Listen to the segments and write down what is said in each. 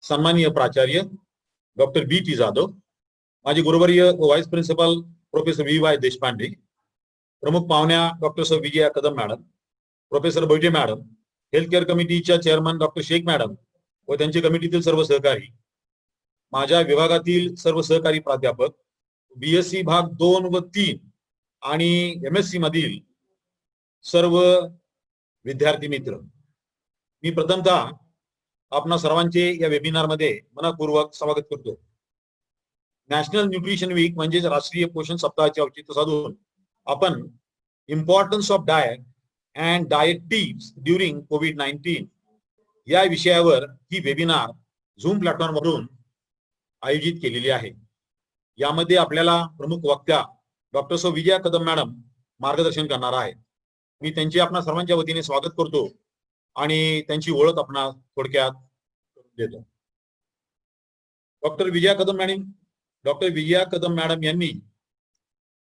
सन्माननीय प्राचार्य डॉक्टर बी टी जाधव, माझे गुरुवर्य व vice principal professor V Y Deshpande, प्रमुख पाहुण्या डॉक्टर सौ Vijaya Kadam madam, professor Baithe madam, health care कमिटीच्या चेअरमन डॉक्टर शेख मॅडम व त्यांच्या कमिटीतील सर्व सहकारी, माझ्या विभागातील सर्व सहकारी प्राध्यापक, बीएससी भाग 2 व 3 आणि एमएससी मधील सर्व विद्यार्थी मित्र, मी प्रथमतः आपणा सर्वांचे या वेबिनार मध्ये मनपूर्वक स्वागत करतो. नॅशनल न्यूट्रिशन वीक म्हणजे राष्ट्रीय पोषण सप्ताहाचे औचित्य साधून आपण importance of diet and diet tips during कोविड-19 या विषयावर ही वेबिनार झूम प्लॅटफॉर्म वरून आयोजित केलेली आहे. यामध्ये आपल्याला प्रमुख वक्त्या डॉक्टर सौ विजया कदम मॅडम मार्गदर्शन करणार आहेत. मी त्यांचे आपणा सर्वांच्या वतीने स्वागत करतो आणि त्यांची ओळख आपणा थोडक्यात देतो. डॉक्टर विजया कदम मॅडम यांनी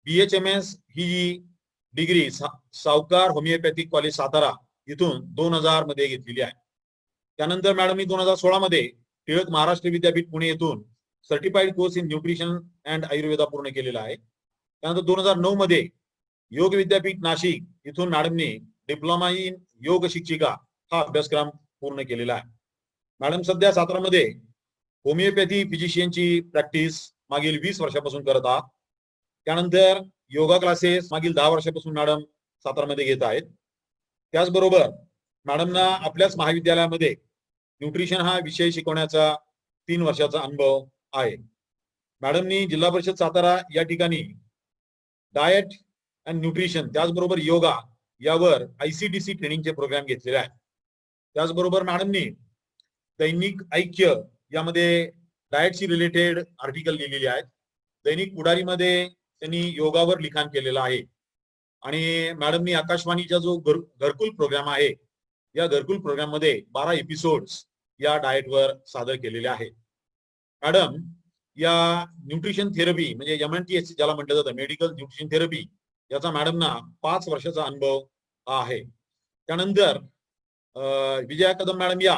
BHMS ही डिग्री सावकार होमिओपॅथिक कॉलेज सातारा इथून 2000 मध्ये घेतलेली आहे. त्यानंतर मॅडमनी 2016 मध्ये टिळक महाराष्ट्र विद्यापीठ पुणे येथून certified course in nutrition and Ayurveda पूर्ण केलेला आहे. त्यानंतर 2009 मध्ये योग विद्यापीठ नाशिक इथून मॅडमने डिप्लोमा इन योग शिक्षिका हा अभ्यासक्रम पूर्ण केलेला आहे. मॅडम सध्या सातारामध्ये होमिओपॅथी फिजिशियनची प्रॅक्टिस मागील 20 वर्षापासून करत आहात. त्यानंतर योगा क्लासेस मागील 10 वर्षापासून मॅडम सातारामध्ये घेत आहेत. त्याचबरोबर मॅडमना आपल्याच महाविद्यालयामध्ये न्यूट्रिशन हा विषय शिकवण्याचा 3 वर्षाचा अनुभव आहे. मॅडमनी जिल्हा परिषद सातारा या ठिकाणी डाएट अँड न्यूट्रिशन त्याचबरोबर योगा यावर ICDC ट्रेनिंगचे प्रोग्राम घेतलेले आहेत. त्याचबरोबर मॅडमनी दैनिक ऐक्य यामध्ये डाएटशी रिलेटेड आर्टिकल लिहिलेले आहेत. दैनिक पुढारीमध्ये त्यांनी योगावर लिखाण केलेलं आहे. आणि मॅडमनी आकाशवाणीचा जो घरकुल प्रोग्राम आहे या घरकुल प्रोग्राम मध्ये 12 एपिसोड्स या डाएटवर सादर केलेले आहेत. मॅडम या न्यूट्रिशन थेरपी म्हणजे MNTS ज्याला म्हटलं जातं मेडिकल न्यूट्रिशन थेरपी याचा मॅडमना 5 वर्षाचा अनुभव आहे. त्यानंतर विजया कदम मॅडम या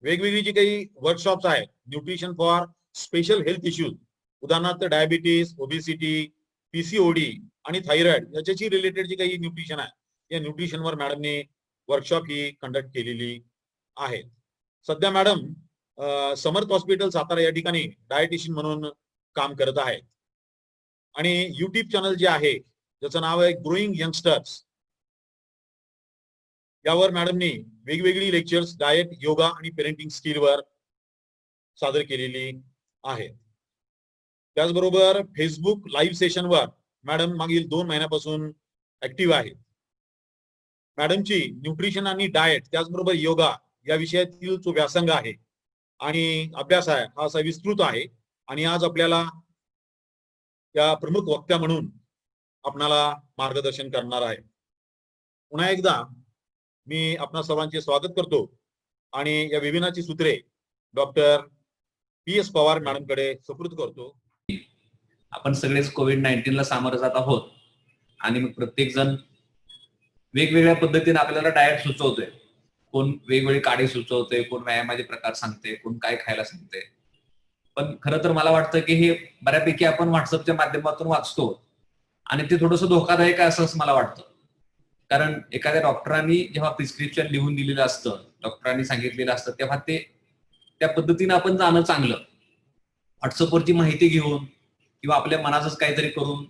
वेगवेगळी जी काही वर्कशॉप्स आहेत nutrition for special health issues उदाहरणार्थ डायबिटीज, ओबेसिटी, PCOD आणि थायरॉइड याच्याशी रिलेटेड जी काही न्यूट्रिशन आहे या न्यूट्रिशनवर मॅडमने वर्कशॉप ही कंडक्ट केलेली आहे. सध्या मॅडम समर्थ हॉस्पिटल सातारा या ठिकाणी डायटिशियन म्हणून काम करत आहेत. आणि YouTube चॅनल जे आहे ज्याचं नाव आहे ग्रोईंग यंगस्टर्स यावर मॅडमनी वेगवेगळी लेक्चर्स डाएट, योगा आणि पेरेंटिंग स्किलवर सादर केलेली आहे. त्याचबरोबर फेसबुक लाईव्ह सेशनवर मॅडम मागील 2 महिन्यापासून ऍक्टिव्ह आहे. मॅडमची न्यूट्रिशन आणि डाएट त्याचबरोबर योगा या विषयातील जो व्यासंग आहे आणि अभ्यास आहे हा असा विस्तृत आहे. आणि आज आपल्याला या प्रमुख वक्त्या म्हणून आपणाला मार्गदर्शन करणार आहे. पुन्हा एकदा मी आपणा सर्वांचे स्वागत करतो आणि या वेबिनारची सूत्रे डॉक्टर PS पवार मॅडमकडे सुपूर्द करतो. आपण सगळेच कोविड-19 ला सामोरं जात आहोत आणि मग प्रत्येक जण वेगवेगळ्या पद्धतीने आपल्याला डाएट सुचवतोय. कोण वेगवेगळे काढे सुचवतोय, कोण व्यायामाचे प्रकार सांगते, कोण काय खायला सांगते. पण खरं तर मला वाटतं की हे बऱ्यापैकी आपण व्हॉट्सअपच्या माध्यमातून वाचतो आणि ते थोडंसं धोकादायक आहे असंच मला वाटतं. कारण एखाद्या डॉक्टरांनी जेव्हा प्रिस्क्रिप्शन लिहून दिलेलं असतं, डॉक्टरांनी सांगितलेलं असतं, तेव्हा ते त्या पद्धतीने आपण जाणं चांगलं. व्हॉट्सअपवरची माहिती घेऊन किंवा आपल्या मनाचंच काहीतरी करून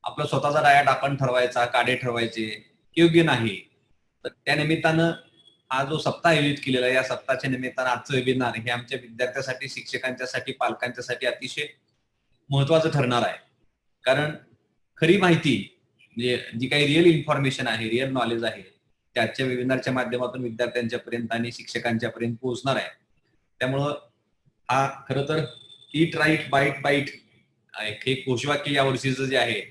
आपला स्वतःचा डाएट आपण ठरवायचा, काढे ठरवायचे योग्य नाही. तर त्या निमित्तानं हा जो सप्ताह आयोजित केलेला आहे या सप्ताहाच्या निमित्तानं आजचं वेबिनार हे आमच्या विद्यार्थ्यांसाठी, शिक्षकांच्यासाठी, पालकांच्यासाठी अतिशय महत्वाचं ठरणार आहे. कारण खरी माहिती म्हणजे जी काही रिअल इन्फॉर्मेशन आहे, रिअल नॉलेज आहे ते आजच्या वेबिनारच्या माध्यमातून विद्यार्थ्यांच्या पर्यंत आणि शिक्षकांच्या पर्यंत पोहोचणार आहे. त्यामुळं हा खरं तर ईट राईट बाईट बाईट हे घोषवाक्य या वर्षीचं जे आहे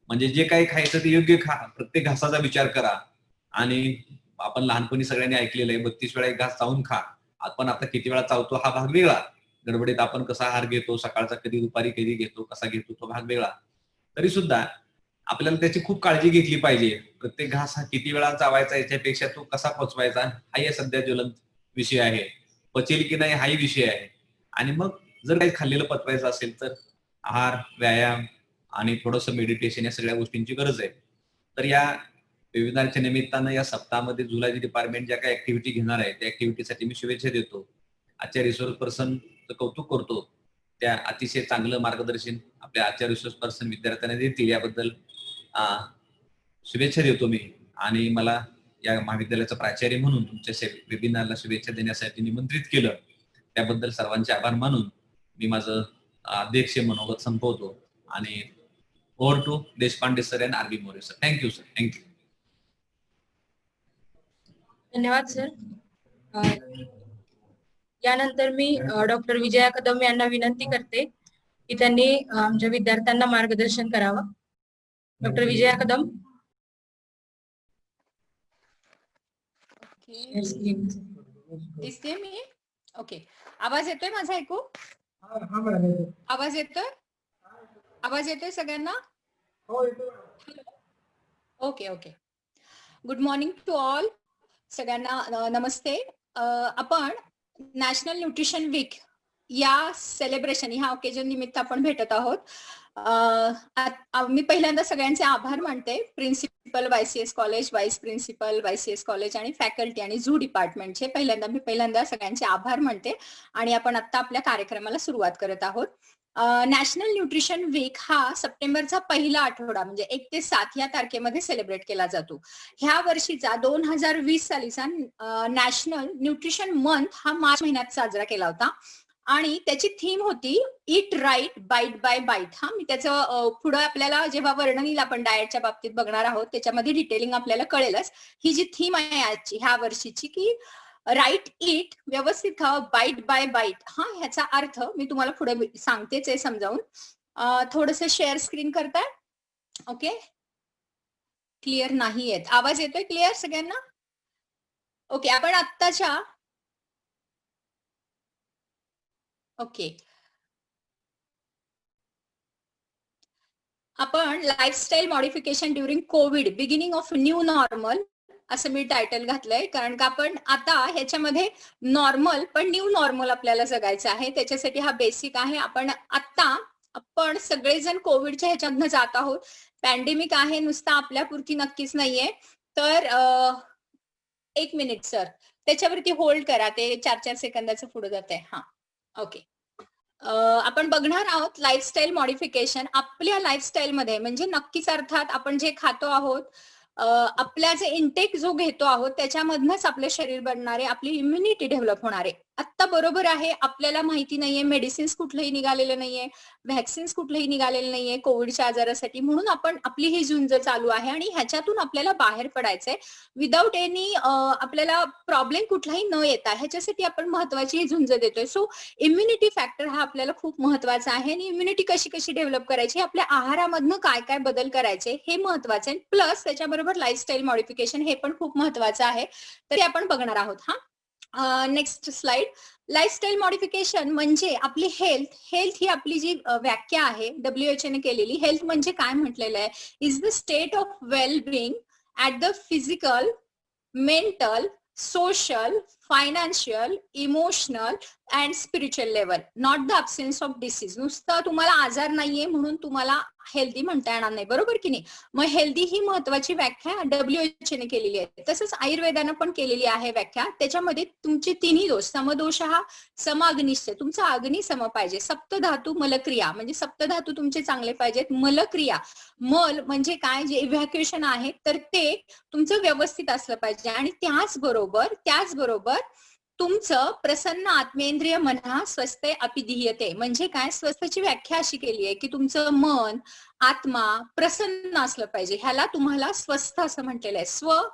म्हणजे जे काही खायचं ते योग्य खा, प्रत्येक घासाचा विचार करा. आणि आपण लहानपणी सगळ्यांनी ऐकलेलं आहे 32 वेळा एक घास चावून खा. आपण आता किती वेळा चावतो हा भाग वेगळा. गडबडीत आपण कसा आहार घेतो, सकाळचा कधी दुपारी कधी घेतो, कसा घेतो तो भाग वेगळा. तरी सुद्धा आपल्याला त्याची खूप काळजी घेतली पाहिजे. प्रत्येक घास हा किती वेळा चावायचा याच्यापेक्षा तो कसा पचवायचा हा या सध्या ज्वलंत विषय आहे. पचेल की नाही हाही विषय आहे. आणि मग जर काही खाल्लेलं पचवायचं असेल तर आहार, व्यायाम आणि थोडंसं मेडिटेशन या सगळ्या गोष्टींची गरज आहे. तर या वेबिनारच्या निमित्तानं या सप्ताहामध्ये झुलॉजी डिपार्टमेंट ज्या काही ऍक्टिव्हिटी घेणार आहे त्या ऍक्टिव्हिटीसाठी मी शुभेच्छा देतो. आजच्या रिसोर्स पर्सनचं कौतुक करतो. त्या अतिशय चांगलं मार्गदर्शन आपल्या आजच्या रिसोर्स पर्सन विद्यार्थ्यांना देतील याबद्दल शुभेच्छा देतो मी. आणि मला या महाविद्यालयाचा प्राचार्य म्हणून तुमच्या वेबिनारला शुभेच्छा देण्यासाठी निमंत्रित केलं त्याबद्दल सर्वांचे आभार मानून मी माझं अध्यक्ष मनोगत संपवतो. आणि ओव्हर टू देशपांडे सर आणि RB. More sir. Thank you sir. Thank you. धन्यवाद सर. यानंतर मी डॉक्टर विजया कदम यांना विनंती करते की त्यांनी आमच्या विद्यार्थ्यांना मार्गदर्शन करावं. डॉक्टर विजया कदम. दिसते मी. ओके. आवाज येतोय माझा? ऐकू? आवाज येतोय? आवाज येतोय सगळ्यांना? Okay okay. Good morning to all. सगळ्यांना नमस्ते. आपण नॅशनल न्यूट्रिशन वीक या सेलिब्रेशन ह्या ओकेजन निमित्त आपण भेटत आहोत. मी पहिल्यांदा सगळ्यांचे आभार मानते. Principal YCS college, vice principal YCS college आणि फॅकल्टी आणि झू डिपार्टमेंटचे पहिल्यांदा सगळ्यांचे आभार मानते. आणि आपण आता आपल्या कार्यक्रमाला सुरुवात करत आहोत. नॅशनल न्यूट्रिशन वीक हा सप्टेंबरचा पहिला आठवडा म्हणजे 1 ते 7 या तारखेमध्ये सेलिब्रेट केला जातो. ह्या वर्षीचा 2020 सालीचा नॅशनल न्यूट्रिशन मंथ हा मार्च महिन्यात साजरा केला होता आणि त्याची थीम होती ईट राईट बाईट बाय बाईट. मी त्याचं पुढे आपल्याला जेव्हा वर्णनील आपण डाएटच्या बाबतीत बघणार आहोत त्याच्यामध्ये डिटेलिंग आपल्याला कळेलच. ही जी थीम आहे आजची ह्या वर्षीची की राईट ईट, व्यवस्थित खावं, बाईट बाय बाईट. ह्याचा अर्थ मी तुम्हाला पुढे सांगतेच आहे समजावून. थोडंसं शेअर स्क्रीन करताय? ओके. क्लिअर नाही येत. आवाज येतोय क्लिअर सगळ्यांना? ओके. आपण आत्ताच्या आपण lifestyle modification during Covid, beginning of new normal असं मी टायटल घातलंय. कारण का आपण आता ह्याच्यामध्ये नॉर्मल पण न्यू नॉर्मल आपल्याला जगायचं आहे. त्याच्यासाठी हा बेसिक आहे. आपण सगळेजण कोविडच्या ह्याच्यातनं जात आहोत. पॅन्डेमिक आहे, नुसता आपल्यापुरती नक्कीच नाहीये. तर 1 मिनिट सर, त्याच्यावरती होल्ड करा. ते 4-4 सेकंदाचं पुढे जात आहे. ओके. आपण बघणार आहोत लाईफस्टाईल मॉडिफिकेशन. आपल्या लाईफस्टाईल मध्ये म्हणजे नक्कीच अर्थात आपण जे खातो आहोत, आपल्या जे इंटेक जो घेतो आहोत त्याच्यामधनच आपले शरीर बनणार आहे, आपली इम्युनिटी डेव्हलप होणार आहे. आता बरोबर आहे, आपल्याला माहिती नाहीये, मेडिसिन्स कुठलंही निघालेलं नाहीये, व्हॅक्सिन्स कुठलंही निघालेलं नाहीये कोविडच्या आजारासाठी. म्हणून आपली ही झुंज चालू आहे आणि ह्याच्यातून आपल्याला बाहेर पडायचंय विदाऊट एनी आपल्याला प्रॉब्लेम कुठलाही न येता. ह्याच्यासाठी आपण महत्वाची ही झुंज देतोय. सो इम्युनिटी फॅक्टर हा आपल्याला खूप महत्वाचा आहे. आणि इम्युनिटी कशी डेव्हलप करायची, आपल्या आहारामधनं काय बदल करायचे हे महत्वाचं आहे. प्लस त्याच्याबरोबर लाईफस्टाईल मॉडिफिकेशन हे पण खूप महत्वाचं आहे. तर ते आपण बघणार आहोत. Next slide. लाईफस्टाईल मॉडिफिकेशन म्हणजे आपली हेल्थ ही आपली जी व्याख्या आहे WHO ने केलेली. हेल्थ म्हणजे काय म्हटलेलं आहे, is the state of well being at the physical, mental, social, financial, emotional and spiritual level, not the absence of disease. नुसतं तुम्हाला आजार नाहीये म्हणून तुम्हाला हेल्दी म्हणता येणार नाही, बरोबर की नाही. मग हेल्दी ही महत्वाची व्याख्या WHO ने केलेली आहे. तसंच आयुर्वेदानं पण केलेली आहे व्याख्या. त्याच्यामध्ये तुमचे तिन्ही दोष, समदोष हा समाग्निश्चय, तुमचा अग्नी सम पाहिजे. सप्तधातू मलक्रिया म्हणजे सप्तधातू तुमचे चांगले पाहिजेत. मलक्रिया, मल म्हणजे काय, जे इव्हॅक्युएशन आहे तर ते तुमचं व्यवस्थित असलं पाहिजे. आणि त्याचबरोबर तुमचं प्रसन्न आत्मेंद्रिय मना स्वस्थे अपिधीयते म्हणजे काय, स्वस्थची व्याख्या अशी केली आहे की तुमचं मन, आत्मा प्रसन्न असलं पाहिजे. ह्याला तुम्हाला स्वस्थ असं म्हटलेलं आहे.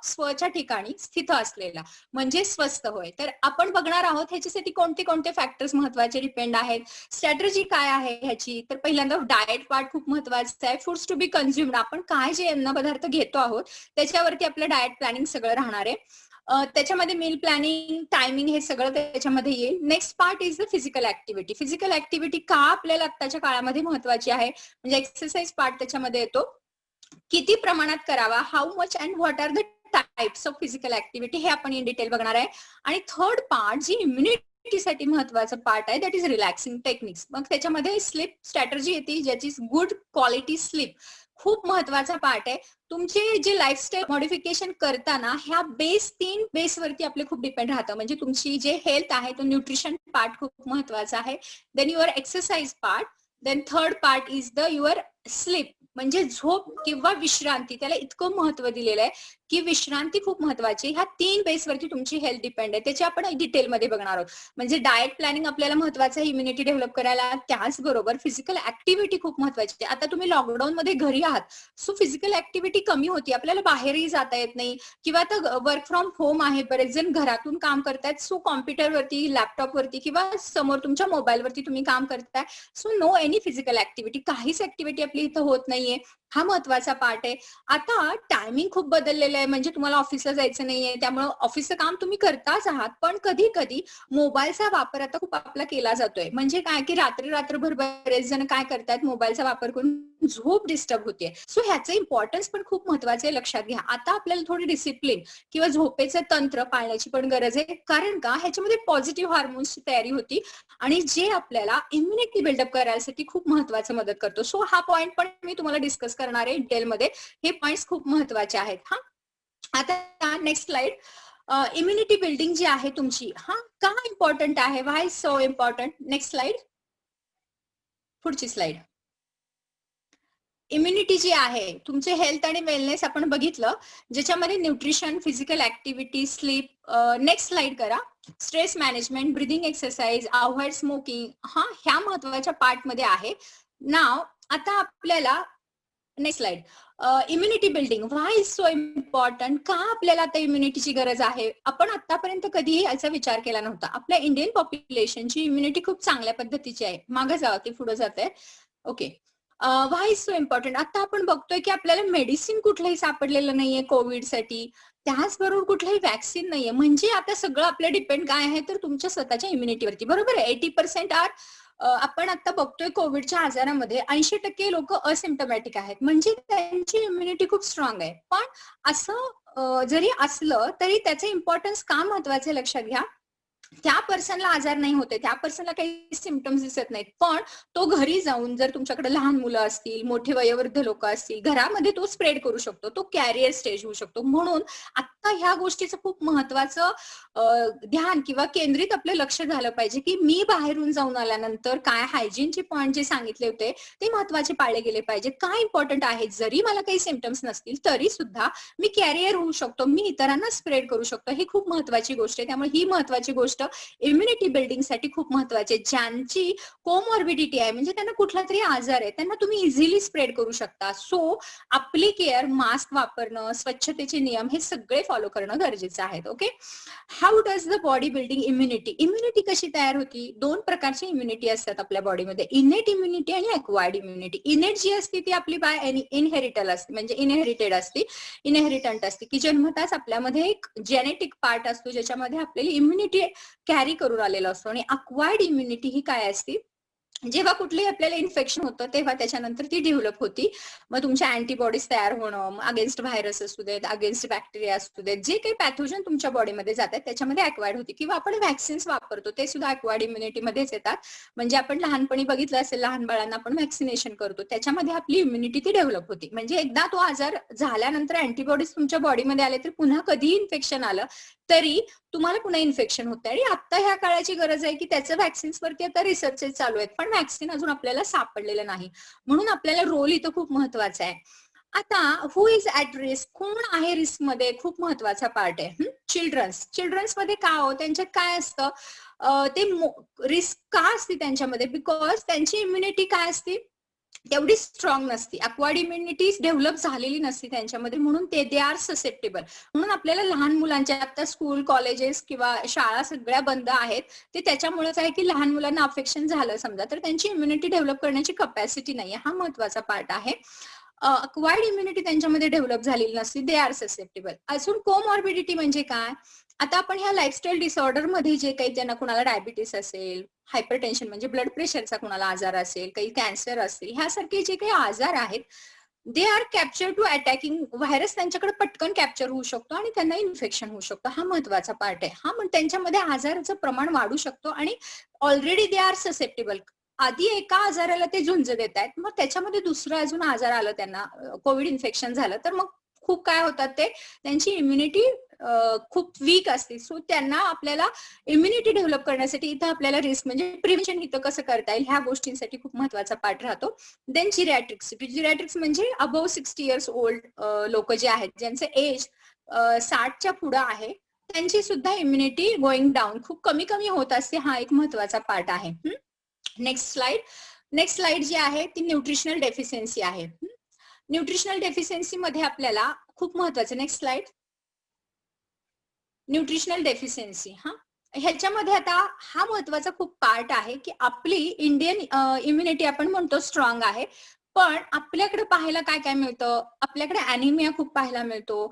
स्वच्या ठिकाणी स्थित असलेला म्हणजे स्वस्थ होय. तर आपण बघणार आहोत ह्याच्यासाठी कोणते फॅक्टर्स महत्वाचे डिपेंड आहेत, स्ट्रॅटेजी काय आहे ह्याची. तर पहिल्यांदा डाएट पार्ट खूप महत्वाचं आहे. फूड्स टू बी कन्झ्युम्ड, आपण काय जे अन्न पदार्थ घेतो आहोत त्याच्यावरती आपलं डाएट प्लॅनिंग सगळं राहणार आहे. त्याच्यामध्ये मील प्लॅनिंग, टायमिंग हे सगळं त्याच्यामध्ये येईल. Next part is the physical activity. Physical activity का आपल्याला आत्ताच्या काळामध्ये महत्वाची आहे म्हणजे एक्सरसाइज पार्ट त्याच्यामध्ये येतो. किती प्रमाणात करावा, how much and what are the types of physical activity हे आपण इन डिटेल बघणार आहे. आणि थर्ड पार्ट जी इम्युनिटी इम्युनिटीसाठी महत्वाचं पार्ट आहे दॅट इज रिलॅक्सिंग टेक्निक्स. मग त्याच्यामध्ये स्लीप स्ट्रॅटर्जी येते ज्याची गुड क्वालिटी स्लीप खूप महत्वाचा पार्ट आहे. तुमचे जे लाईफस्टाईल मॉडिफिकेशन करताना ह्या 3 बेसवरती आपले खूप डिपेंड राहतं. म्हणजे तुमची जे हेल्थ आहे तो न्यूट्रिशन पार्ट खूप महत्वाचा आहे. Then your exercise part. Then third part is the your sleep म्हणजे झोप किंवा विश्रांती. त्याला इतकं महत्व दिलेलं आहे की विश्रांती खूप महत्वाची. ह्या 3 बेसवरती तुमची हेल्थ डिपेंड आहे. त्याची आपण डिटेलमध्ये बघणार आहोत. म्हणजे डाएट प्लॅनिंग आपल्याला महत्वाचं आहे इम्युनिटी डेव्हलप करायला. त्याचबरोबर फिजिकल ऍक्टिव्हिटी खूप महत्वाची आहे. आता तुम्ही लॉकडाऊन मध्ये घरी आहात, सो फिजिकल ऍक्टिव्हिटी कमी होती, आपल्याला बाहेरही जाता येत नाही किंवा आता वर्क फ्रॉम होम आहे, बरेच जण घरातून काम करतायत. सो कॉम्प्युटरवरती, लॅपटॉपवरती किंवा समोर तुमच्या मोबाईलवरती तुम्ही काम करताय. So no any physical activity, काहीच ऍक्टिव्हिटी आपली इथं होत नाहीये. हा महत्वाचा पार्ट आहे. आता टायमिंग खूप बदललेलं आहे. म्हणजे तुम्हाला ऑफिसला जायचं नाहीये, त्यामुळे ऑफिसचं काम तुम्ही करताच आहात, पण कधी कधी मोबाईलचा वापर आता खूप आपला केला जातोय. म्हणजे काय की रात्रभर बरेच जण काय करतात, मोबाईलचा वापर करून झोप डिस्टर्ब होते. सो ह्याचं इम्पॉर्टन्स पण खूप महत्वाचं आहे, लक्षात घ्या. आता आपल्याला थोडी डिसिप्लिन किंवा झोपेचं तंत्र पाळण्याची पण गरज आहे. कारण का ह्याच्यामध्ये पॉझिटिव्ह हार्मोन्सची तयारी होती आणि जे आपल्याला इम्युनिटी बिल्डअप करायसाठी खूप महत्वाचं मदत करतो. सो हा पॉइंट पण मी तुम्हाला डिस्कस करणार आहे डिटेलमध्ये. हे पॉइंट्स खूप महत्वाचे आहेत. हा, आता नेक्स्ट स्लाइड. इम्युनिटी बिल्डिंग जी आहे तुमची, हा का इम्पॉर्टंट आहे, why so important. Next slide, पुढची स्लाइड. इम्युनिटी जी आहे तुमचे हेल्थ आणि वेलनेस आपण बघितलं, ज्याच्यामध्ये nutrition, physical activity, sleep. Next slide करा. Stress management, breathing exercise, avoid smoking, हा ह्या महत्वाच्या पार्ट मध्ये आहे. नाव आता आपल्याला next slide. Immunity building why is so important. का आपल्याला आता इम्युनिटीची गरज आहे. आपण आतापर्यंत कधीही याचा विचार केला नव्हता. आपल्या इंडियन पॉप्युलेशनची इम्युनिटी खूप चांगल्या पद्धतीची आहे. मागे जावं, ती पुढे जाते. Okay, why is so important. आता आपण बघतोय की आपल्याला मेडिसिन कुठलंही सापडलेलं नाहीये कोविडसाठी, त्याचबरोबर कुठलंही वॅक्सिन नाहीये. म्हणजे आता सगळं आपलं डिपेंड काय आहे तर तुमच्या स्वतःच्या इम्युनिटीवरती. बरोबर आहे. 80% आपण आता बघतोय कोविडच्या आजारामध्ये 80% लोक असिम्टमॅटिक आहेत, म्हणजे त्यांची इम्युनिटी खूप स्ट्रॉंग आहे. पण असं जरी असलं तरी त्याचं इम्पॉर्टन्स का महत्वाचं आहे लक्षात घ्या. त्या पर्सनला आजार नाही होते, त्या पर्सनला काही सिम्पटम्स दिसत नाहीत, पण तो घरी जाऊन जर तुमच्याकडे लहान मुलं असतील, मोठे वयोवृद्ध लोक असतील, घरामध्ये तो स्प्रेड करू शकतो, तो कॅरियर स्टेज होऊ शकतो. म्हणून आता ह्या गोष्टीचं खूप महत्वाचं ध्यान किंवा केंद्रित आपलं लक्ष झालं पाहिजे की मी बाहेरून जाऊन आल्यानंतर काय हायजीनचे पॉईंट जे सांगितले होते ते महत्वाचे पाळले गेले पाहिजे. काय इम्पॉर्टंट आहे, जरी मला काही सिम्पटम्स नसतील तरी सुद्धा मी कॅरियर होऊ शकतो, मी इतरांना स्प्रेड करू शकतो. ही खूप महत्वाची गोष्ट आहे. त्यामुळे ही महत्वाची गोष्ट इम्युनिटी बिल्डिंग साठी खूप महत्वाचे. ज्यांची कोमॉर्बिडिटी आहे, म्हणजे त्यांना कुठला तरी आजार आहे, त्यांना तुम्ही इझिली स्प्रेड करू शकता. सो आपली केअर, मास्क वापरणं, स्वच्छतेचे नियम हे सगळे फॉलो करणं गरजेचं आहे. Okay, how does the body building immunity. Immunity कशी तयार होती. 2 प्रकारची इम्युनिटी असतात आपल्या बॉडीमध्ये, इनेट इम्युनिटी आणि अक्वायर्ड इम्युनिटी. इनेट जी असते ती आपली बाय इनहेरिटल असते, म्हणजे इनहेरिटेड असते, इनहेरिटंट असते, की जन्मताच आपल्यामध्ये एक जेनेटिक पार्ट असतो ज्याच्यामध्ये आपल्याला इम्युनिटी कॅरी करून आलेला असतो. आणि अक्वायर्ड इम्युनिटी ही काय असते, जेव्हा कुठलंही आपल्याला इन्फेक्शन होतं तेव्हा त्याच्यानंतर ती डेव्हलप होती. मग तुमच्या अँटीबॉडीज तयार होणं, अगेन्स्ट व्हायरस असू देत, अगेन्स्ट बॅक्टेरिया असू देत, जे काही पॅथोजन तुमच्या बॉडीमध्ये जातात त्याच्यामध्ये अक्वायर्ड होती. किंवा आपण व्हॅक्सिन्स वापरतो ते सुद्धा अक्वायर्ड इम्युनिटी मध्येच येतात. म्हणजे आपण लहानपणी बघितलं असेल, लहान बाळांना आपण व्हॅक्सिनेशन करतो, त्याच्यामध्ये आपली इम्युनिटी ती डेव्हलप होती. म्हणजे एकदा तो आजार झाल्यानंतर अँटीबॉडीज तुमच्या बॉडीमध्ये आले तर पुन्हा कधीही इन्फेक्शन आलं तरी तुम्हाला पुन्हा इन्फेक्शन होतं. आणि आता ह्या काळाची गरज आहे की त्याचं व्हॅक्सिन्स वरती आता रिसर्चेस चालू आहेत, पण व्हॅक्सिन अजून आपल्याला सापडलेलं नाही. म्हणून आपल्याला रोल इथं खूप महत्वाचा आहे. आता हु इज ऍट रिस्क, कोण आहे रिस्क मध्ये, खूप महत्वाचा पार्ट आहे. चिल्ड्रन्स मध्ये का हो, त्यांच्यात काय असतं, ते रिस्क का असते त्यांच्यामध्ये, बिकॉज त्यांची इम्युनिटी काय असते तेवढी स्ट्रॉंग नसती, अक्वायर्ड इम्युनिटी डेव्हलप झालेली नसती त्यांच्यामध्ये, म्हणून दे आर ससेप्टेबल. म्हणून आपल्याला लहान मुलांच्या, आता स्कूल, कॉलेजेस किंवा शाळा सगळ्या बंद आहेत, ते त्याच्यामुळेच आहे की लहान मुलांना अफेक्शन झालं समजा तर त्यांची इम्युनिटी डेव्हलप करण्याची कपॅसिटी नाहीये. हा महत्वाचा पार्ट आहे. अक्वायर्ड इम्युनिटी त्यांच्यामध्ये डेव्हलप झालेली नसते, दे आर ससेप्टेबल. अजून कोमॉर्बिडिटी म्हणजे काय, आता आपण ह्या लाईफस्टाईल डिसऑर्डर मध्ये जे काही, ज्यांना कुणाला डायबिटीस असेल, हायपरटेन्शन म्हणजे ब्लड प्रेशरचा कुणाला आजार असेल, काही कॅन्सर असेल, ह्यासारखे जे काही आजार आहेत they are capture to attacking virus, त्यांच्याकडे पटकन कॅप्चर होऊ शकतो आणि त्यांना इन्फेक्शन होऊ शकतो. हा महत्वाचा पार्ट आहे. हा, मग त्यांच्यामध्ये आजाराचं प्रमाण वाढू शकतो आणि ऑलरेडी दे आर ससेप्टेबल. आधी एका आजाराला ते झुंज देत आहेत, मग त्याच्यामध्ये दुसरं अजून आजार आलं, त्यांना कोविड इन्फेक्शन झालं, तर मग खूप काय होतात, ते त्यांची इम्युनिटी खूप वीक असते. सो त्यांना आपल्याला इम्युनिटी डेव्हलप करण्यासाठी इथं आपल्याला रिस्क म्हणजे प्रिव्हेंशन इथं कसं करता येईल ह्या गोष्टींसाठी खूप महत्वाचा पार्ट राहतो. देन जिरॅट्रिक्स म्हणजे अबव्ह 60 इयर्स ओल्ड लोक जे आहेत, ज्यांचं एज 60च्या पुढं आहे, त्यांची सुद्धा इम्युनिटी गोइंग डाऊन खूप कमी कमी होत असते. हा एक महत्वाचा पार्ट आहे. नेक्स्ट स्लाइड जी आहे ती न्यूट्रिशनल डेफिशियन्सी आहे. न्यूट्रिशनल डेफिशियन्सी मध्ये आपल्याला खूप महत्वाचं, नेक्स्ट स्लाइड, न्यूट्रिशनल डेफिशियन्सी. ह्याच्यामध्ये आता हा महत्वाचा खूप पार्ट आहे की आपली इंडियन इम्युनिटी आपण म्हणतो स्ट्रॉंग आहे, पण आपल्याकडे पाहायला काय काय मिळतं, आपल्याकडे अॅनिमिया खूप पाहायला मिळतो.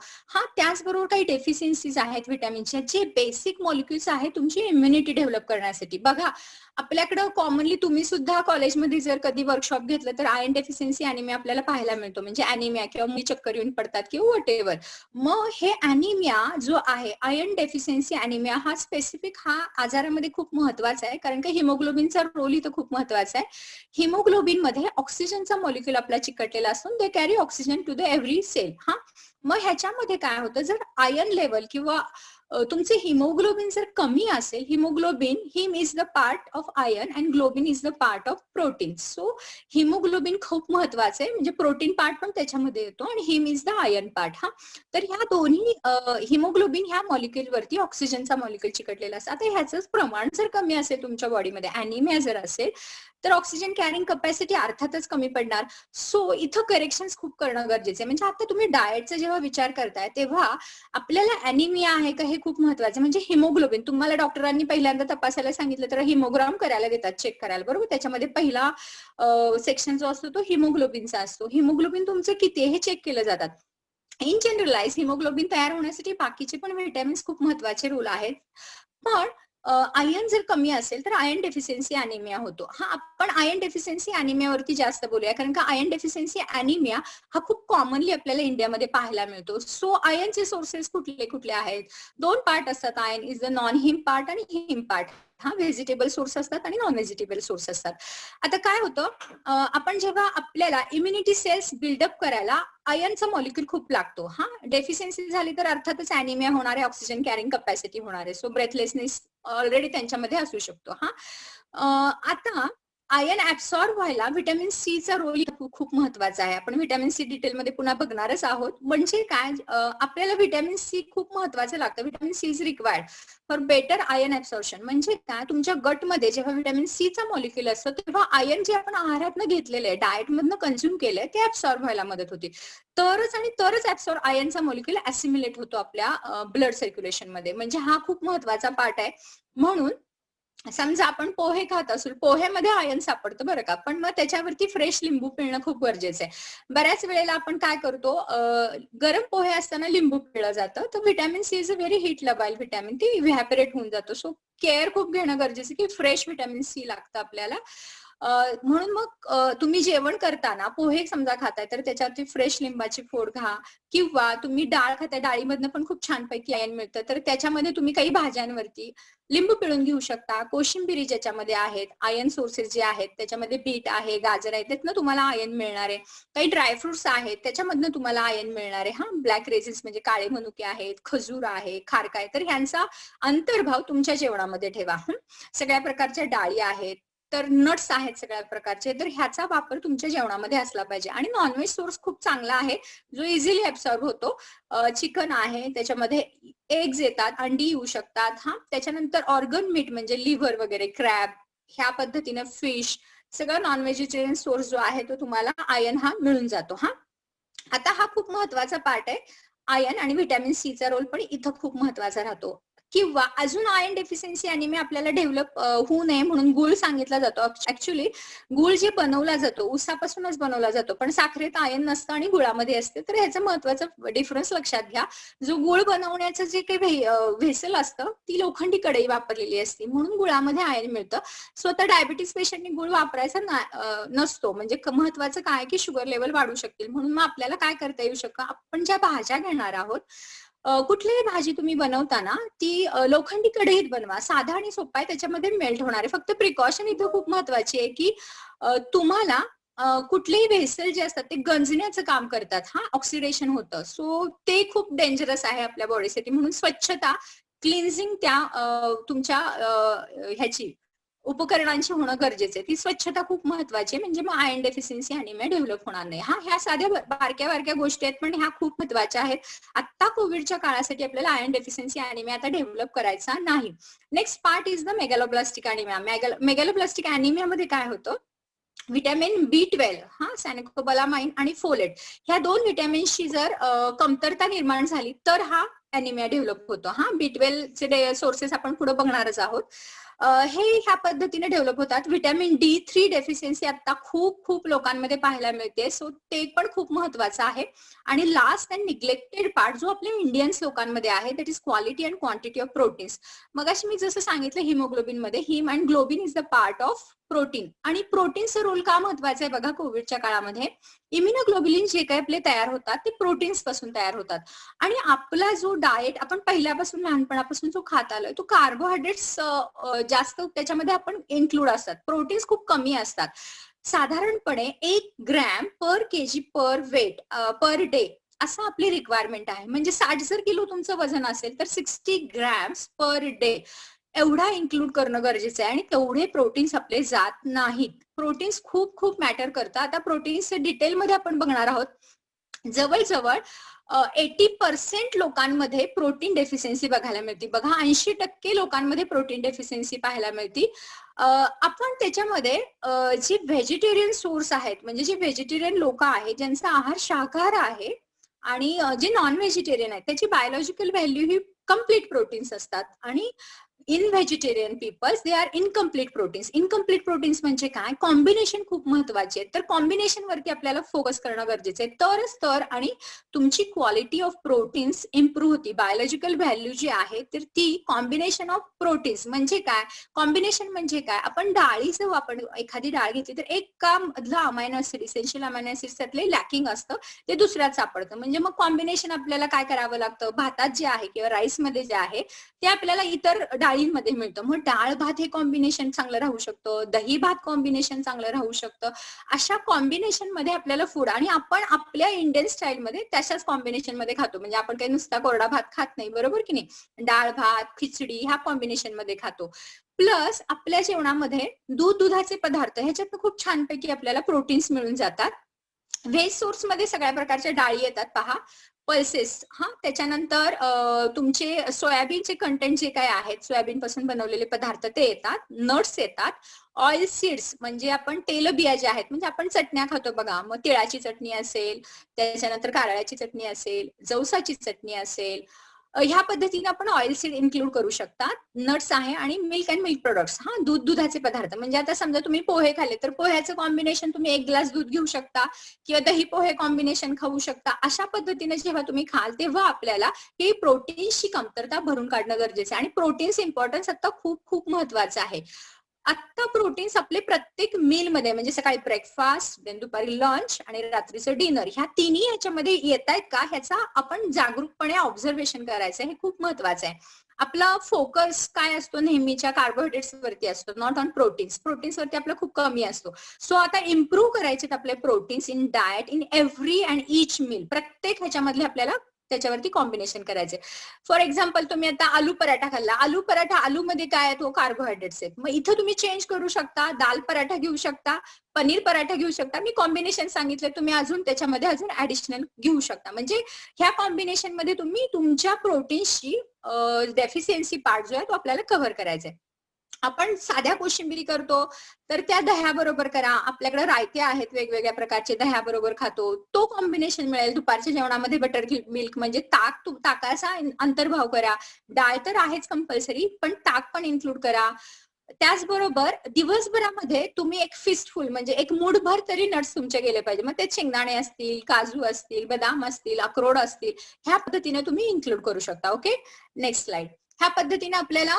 त्याचबरोबर काही डेफिशियन्सीज आहेत व्हिटॅमिनच्या, जे बेसिक मॉलिक्युल्स आहेत तुमची इम्युनिटी डेव्हलप करण्यासाठी. बघा, आपल्याकडं कॉमनली तुम्ही सुद्धा कॉलेजमध्ये जर कधी वर्कशॉप घेतलं तर आयर्न डेफिशियन्सी अॅनिमिया आपल्याला पाहायला मिळतो, म्हणजे अॅनिमिया किंवा मुली चक्कर येऊन पडतात किंवा वॉट एव्हर. मग हे अॅनिमिया जो आहे, आयर्न डेफिशियन्सी अॅनिमिया, हा स्पेसिफिक हा आजारामध्ये खूप महत्वाचा आहे, कारण की हिमोग्लोबिनचा रोल इथं खूप महत्वाचा आहे. हिमोग्लोबिन मध्ये ऑक्सिजनचा मॉलिक्युल आपला चिकटलेला असून they carry oxygen to the every cell. मग ह्याच्यामध्ये काय होतं, जर आयर्न लेवल किंवा तुमचे हिमोग्लोबिन जर कमी असेल, haemoglobin him is the part of iron and globin is the part of protein. So haemoglobin खूप महत्वाचं आहे, म्हणजे प्रोटीन पार्ट पण त्याच्यामध्ये येतो आणि हिम इज द आयर्न पार्ट. तर ह्या दोन्ही हिमोग्लोबिन ह्या मॉलिक्युल वरती ऑक्सिजनचा मॉलिक्युल चिकटलेला असतो. आता ह्याचं प्रमाण जर कमी असेल तुमच्या बॉडीमध्ये, अॅनिमिया जर असेल, तर ऑक्सिजन कॅरिंग कपॅसिटी अर्थातच कमी पडणार. सो इथं करेक्शन खूप करणं गरजेचं आहे. म्हणजे आता तुम्ही डाएटचा जेव्हा विचार करताय तेव्हा आपल्याला अॅनिमिया आहे का हे खूप महत्वाचं. म्हणजे हिमोग्लोबिन तुम्हाला डॉक्टरांनी पहिल्यांदा तपासायला सांगितलं तर हिमोग्राम करायला देतात, चेक करायला, बरोबर. त्याच्यामध्ये पहिला सेक्शन जो असतो तो हिमोग्लोबिनचा असतो. हिमोग्लोबिन तुमचं किती आहे हे चेक केलं जातात. इन जनरलाइज हिमोग्लोबिन तयार होण्यासाठी बाकीचे पण व्हिटॅमिन्स खूप महत्वाचे रोल आहेत, पण आयर्न जर कमी असेल तर आयर्न डेफिशियन्सी अॅनिमिया होतो. आपण आयर्न डेफिशियन्सी अॅनिमियावरती जास्त बोलूया, कारण का आयर्न डेफिशियन्सी अॅनिमिया हा खूप कॉमनली आपल्याला इंडियामध्ये पाहायला मिळतो. सो आयर्नचे सोर्सेस कुठले कुठले आहेत, दोन पार्ट असतात. Iron is the non him part आणि हिम पार्ट. व्हेजिटेबल सोर्स असतात आणि नॉन व्हेजिटेबल सोर्स असतात. आता काय होतं, आपण जेव्हा आपल्याला इम्युनिटी सेल्स बिल्डअप करायला आयर्नचा मॉलिक्युल खूप लागतो. डेफिशियन्सी झाली तर अर्थातच अॅनिमिया होणार आहे, ऑक्सिजन कॅरिंग कपॅसिटी होणार आहे. सो ब्रेथलेसनेस ऑलरेडी त्यांच्यामध्ये असू शकतो. आता आयर्न ऍब्सॉर्ब व्हायला व्हिटॅमिन सी चा रोल खूप महत्वाचा आहे. आपण व्हिटॅमिन सी डिटेलमध्ये पुन्हा बघणारच आहोत. म्हणजे काय, आपल्याला व्हिटॅमिन सी खूप महत्वाचं लागतं. Vitamin C is required for better iron absorption. म्हणजे काय, तुमच्या गटमध्ये जेव्हा व्हिटॅमिन सी चा मॉलिक्युल असतो तेव्हा आयर्न जे आपण आहारातनं घेतलेलं आहे, डाएट मधनं कन्झ्युम केलंय, ते ऍब्सॉर्ब व्हायला मदत होते. तरच ऍब्सॉर्ब आयर्नचा मॉलिक्युल ऍसिमिलेट होतो आपल्या ब्लड सर्क्युलेशन मध्ये. म्हणजे हा खूप महत्वाचा पार्ट आहे. म्हणून समजा आपण पोहे खात असू, पोह्यामध्ये आयर्न सापडतं बरं का, पण मग त्याच्यावरती फ्रेश लिंबू पिळणं खूप गरजेचं आहे. बऱ्याच वेळेला आपण काय करतो, गरम पोहे असताना लिंबू पिळलं जातं, तर vitamin C is a very heat labile vitamin, ती इव्हॅपोरेट होऊन जातो. सो केअर खूप घेणं गरजेचं की फ्रेश व्हिटॅमिन सी लागतं आपल्याला. म्हणून मग तुम्ही जेवण करताना पोहे समजा खाताय तर त्याच्यावरती फ्रेश लिंबाची फोड घ्या, किंवा तुम्ही डाळ खाताय, डाळीमधनं पण खूप छानपैकी आयर्न मिळतं, तर त्याच्यामध्ये तुम्ही काही भाज्यांवरती लिंबू पिळून घेऊ शकता. कोशिंबिरी ज्याच्यामध्ये आहेत आयर्न सोर्सेस जे आहेत, त्याच्यामध्ये बीट आहे, गाजर आहे, त्यातनं तुम्हाला आयर्न मिळणार आहे. काही ड्रायफ्रुट्स आहेत त्याच्यामधनं तुम्हाला आयर्न मिळणार आहे. ब्लॅक रेझिन्स म्हणजे काळे मनुके आहेत, खजूर आहे, खारका आहे, तर ह्यांचा अंतर्भाव तुमच्या जेवणामध्ये ठेवा. सगळ्या प्रकारच्या डाळी आहेत, तर नट्स आहेत सगळ्या प्रकारचे, तर ह्याचा वापर तुमच्या जेवणामध्ये असला पाहिजे. आणि नॉनव्हेज सोर्स खूप चांगला आहे जो इझिली ऍब्सॉर्ब होतो. चिकन आहे, त्याच्यामध्ये एग्ज येतात, अंडी येऊ शकतात. त्याच्यानंतर ऑर्गन मीट म्हणजे लिव्हर वगैरे, क्रॅब, ह्या पद्धतीनं फिश, सगळं नॉन व्हेजिटेरियन सोर्स जो आहे तो तुम्हाला आयर्न हा मिळून जातो. आता हा खूप महत्वाचा पार्ट आहे आयर्न, आणि व्हिटॅमिन सी चा रोल पण इथं खूप महत्वाचा राहतो. किंवा अजून आयर्न डेफिशियन्सी अॅनिमिया आपल्याला डेव्हलप होऊ नये म्हणून गुळ सांगितला जातो. ऍक्च्युली गुळ जे बनवला जातो ऊसापासूनच बनवला जातो, पण साखरेत आयर्न नसतं आणि गुळामध्ये असते. तर ह्याचं महत्वाचं डिफरन्स लक्षात घ्या. जो गुळ बनवण्याचं जे काही व्हेसल असतं ती लोखंडी कढई वापरलेली असते म्हणून गुळामध्ये आयर्न मिळतं. स्वतः डायबिटीस पेशंटनी गुळ वापरायचा नसतो. म्हणजे महत्वाचं काय की शुगर लेवल वाढू शकतील. म्हणून मग आपल्याला काय करता येऊ शकतं, आपण ज्या भाज्या घेणार आहोत कुठलीही भाजी तुम्ही बनवताना ती लोखंडी कढईत बनवा. साधा आणि सोपा आहे, त्याच्यामध्ये मेल्ट होणार आहे. फक्त प्रिकॉशन इथं खूप महत्वाची आहे की तुम्हाला कुठलेही व्हेसल जे असतात ते गंजण्याचं काम करतात. ऑक्सिडेशन होतं, सो ते खूप डेंजरस आहे आपल्या बॉडीसाठी. म्हणून स्वच्छता, क्लिन्झिंग त्या तुमच्या ह्याची उपकरणांची होणं गरजेचं आहे. ती स्वच्छता खूप महत्वाची आहे, म्हणजे मग आयर्न डेफिशियन्सी अॅनिमिया डेव्हलप होणार नाही. ह्या साध्या बारक्या बारक्या गोष्टी आहेत, पण ह्या खूप महत्वाच्या आहेत. आता कोविडच्या काळासाठी आपल्याला आयर्न डेफिशियन्सी अॅनिमिया आता डेव्हलप करायचा नाही. Next part is the megaloblastic anaemia. Megaloblastic anaemia मध्ये काय होतं, व्हिटॅमिन B12 सायनोकोबालामाइन आणि फोलेट ह्या 2 व्हिटॅमिन्सची जर कमतरता निर्माण झाली तर हा अॅनिमिया डेव्हलप होतो. B12 चे सोर्सेस आपण पुढे बघणारच आहोत. हे ह्या पद्धतीने डेव्हलप होतात. व्हिटॅमिन D3 डेफिशियन्सी आता खूप लोकांमध्ये पाहायला मिळते, सो ते पण खूप महत्वाचं आहे. आणि लास्ट अँड निग्लेक्टेड पार्ट जो आपल्या इंडियन्स लोकांमध्ये आहे, that is quality and quantity of proteins. मग अशी मी जसं सांगितलं हिमोग्लोबिन मध्ये haem and globin is the part of protein. आणि प्रोटीनचा रोल का महत्वाचा आहे बघा कोविडच्या काळामध्ये. इम्युनोग्लोबिन जे काही आपले तयार होतात ते प्रोटीन्स पासून तयार होतात. आणि आपला जो डाएट आपण पहिल्यापासून लहानपणापासून जो खात आलोय तो कार्बोहायड्रेट्स जास्त त्याच्यामध्ये आपण इन्क्लूड असतात, प्रोटीन्स खूप कमी असतात. साधारणपणे 1 ग्रॅम पर केजी पर वेट पर डे असं आपली रिक्वायरमेंट आहे. म्हणजे 60 जर किलो तुमचं वजन असेल तर 60 ग्रॅम्स पर डे एवढा इन्क्लूड करणं गरजेचं आहे. आणि तेवढे प्रोटीन्स आपले जात नाहीत. प्रोटीन्स खूप मॅटर करतात. आता प्रोटीन्स डिटेलमध्ये आपण बघणार आहोत. जवळजवळ 80% लोकांमध्ये प्रोटीन डेफिशियन्सी बघायला मिळते. बघा 80% लोकांमध्ये प्रोटीन डेफिशियन्सी पाहायला मिळते. आपण त्याच्यामध्ये जे व्हेजिटेरियन सोर्स आहेत, म्हणजे जे व्हेजिटेरियन लोक आहेत ज्यांचा आहार शाकाहार आहे आणि जे नॉन व्हेजिटेरियन आहेत त्याची बायोलॉजिकल व्हॅल्यू ही कम्प्लीट प्रोटीन्स असतात. आणि in vegetarian people's they are incomplete proteins. Incomplete proteins म्हणजे काय, कॉम्बिनेशन खूप महत्वाचे आहे. तर कॉम्बिनेशन वरती आपल्याला फोकस करणं गरजेचं आहे, तरच तर आणि तुमची क्वालिटी ऑफ प्रोटीन्स इम्प्रूव्ह होती. बायोलॉजिकल व्हॅल्यू जी आहे तर ती कॉम्बिनेशन ऑफ प्रोटीन्स म्हणजे काय, कॉम्बिनेशन म्हणजे काय, आपण डाळीचं आपण एखादी डाळ घेतली तर एक मधलं amino acid essential amino acid त्यातले लॅकिंग असतं ते दुसऱ्यात सापडतं. म्हणजे मग कॉम्बिनेशन आपल्याला काय करावं लागतं, भातात जे आहे किंवा राईस मध्ये जे आहे ते आपल्याला इतर डाळींमध्ये मिळतं. मग डाळ भात हे कॉम्बिनेशन चांगलं राहू शकतं, दही भात कॉम्बिनेशन चांगलं राहू शकतं. अशा कॉम्बिनेशन मध्ये आपल्याला फूड, आणि आपण आपल्या इंडियन स्टाईल मध्ये तशाच कॉम्बिनेशन मध्ये खातो. म्हणजे आपण काही नुसता कोरडा भात खात नाही, बरोबर की नाही. डाळ भात खिचडी ह्या कॉम्बिनेशन मध्ये खातो. प्लस आपल्या जेवणामध्ये दुधाचे पदार्थ ह्याच्यात खूप छानपैकी आपल्याला प्रोटीन्स मिळून जातात. व्हेज सोर्स मध्ये सगळ्या प्रकारच्या डाळी येतात पहा, पल्सेस. त्याच्यानंतर तुमचे सोयाबीनचे कंटेंट जे काय आहेत, सोयाबीन पासून बनवलेले पदार्थ ते येतात. नट्स येतात. ऑइल सीड्स म्हणजे आपण तेलबिया जे आहेत, म्हणजे आपण चटण्या खातो बघा, मग तिळाची चटणी असेल, त्याच्यानंतर कारळ्याची चटणी असेल, जवसाची चटणी असेल, ह्या पद्धतीने आपण ऑइल सीड इन्क्लूड करू शकता. नट्स आहे आणि मिल्क अँड मिल्क प्रोडक्ट्स. दुधाचे पदार्थ म्हणजे आता समजा तुम्ही पोहे खाल्ले तर पोह्याचं कॉम्बिनेशन तुम्ही 1 ग्लास दूध घेऊ शकता किंवा दही पोहे कॉम्बिनेशन खाऊ शकता. अशा पद्धतीने जेव्हा तुम्ही खाल तेव्हा आपल्याला ही प्रोटीन्सची कमतरता भरून काढणं गरजेचं आहे. आणि प्रोटीन्स इम्पॉर्टन्स आता खूप महत्वाचं आहे. आता प्रोटीन्स आपले प्रत्येक मील मध्ये म्हणजे सकाळी ब्रेकफास्ट, देन दुपारी लंच आणि रात्रीचं डिनर ह्या तिन्ही ह्याच्यामध्ये येत आहेत का ह्याचा आपण जागरूकपणे ऑब्झर्वेशन करायचं, हे खूप महत्वाचं आहे. आपला फोकस काय असतो नेहमीच्या कार्बोहायड्रेट्स वरती असतो, नॉट ऑन प्रोटीन्स. प्रोटीन्स वरती आपला खूप कमी असतो. सो आता इम्प्रूव्ह करायचे आपले proteins in diet in every and each meal. प्रत्येक ह्याच्यामधले आपल्याला त्याच्यावरती कॉम्बिनेशन करायचे. फॉर एक्झाम्पल तुम्ही आता आलू पराठा खाल्ला, आलू पराठा आलू मध्ये काय आहे, तो कार्बोहायड्रेट्स आहेत. मग इथं तुम्ही चेंज करू शकता, दाल पराठा घेऊ शकता, पनीर पराठा घेऊ शकता. मी कॉम्बिनेशन सांगितलं, तुम्ही अजून त्याच्यामध्ये अजून ऍडिशनल घेऊ शकता. म्हणजे ह्या कॉम्बिनेशन मध्ये तुम्ही तुमच्या प्रोटीन्सची डेफिशियन्सी पार्ट जो आहे तो आपल्याला कव्हर करायचा आहे. आपण साध्या कोशिंबिरी करतो तर त्या दह्याबरोबर करा. आपल्याकडे रायते आहेत वेगवेगळ्या प्रकारचे, दह्याबरोबर खातो, तो कॉम्बिनेशन मिळेल. दुपारच्या जेवणामध्ये बटर मिल्क म्हणजे ताकाचा अंतर्भाव करा. डाळ तर आहेच कंपल्सरी, पण ताक पण इन्क्लूड करा. त्याचबरोबर दिवसभरामध्ये तुम्ही एक फिस्टफुल म्हणजे एक मूठभर तरी नट्स तुमचे गेले पाहिजे. मग ते शेंगदाणे असतील, काजू असतील, बदाम असतील, अक्रोड असतील, ह्या पद्धतीने तुम्ही इन्क्लूड करू शकता. Okay, next slide. ह्या पद्धतीने आपल्याला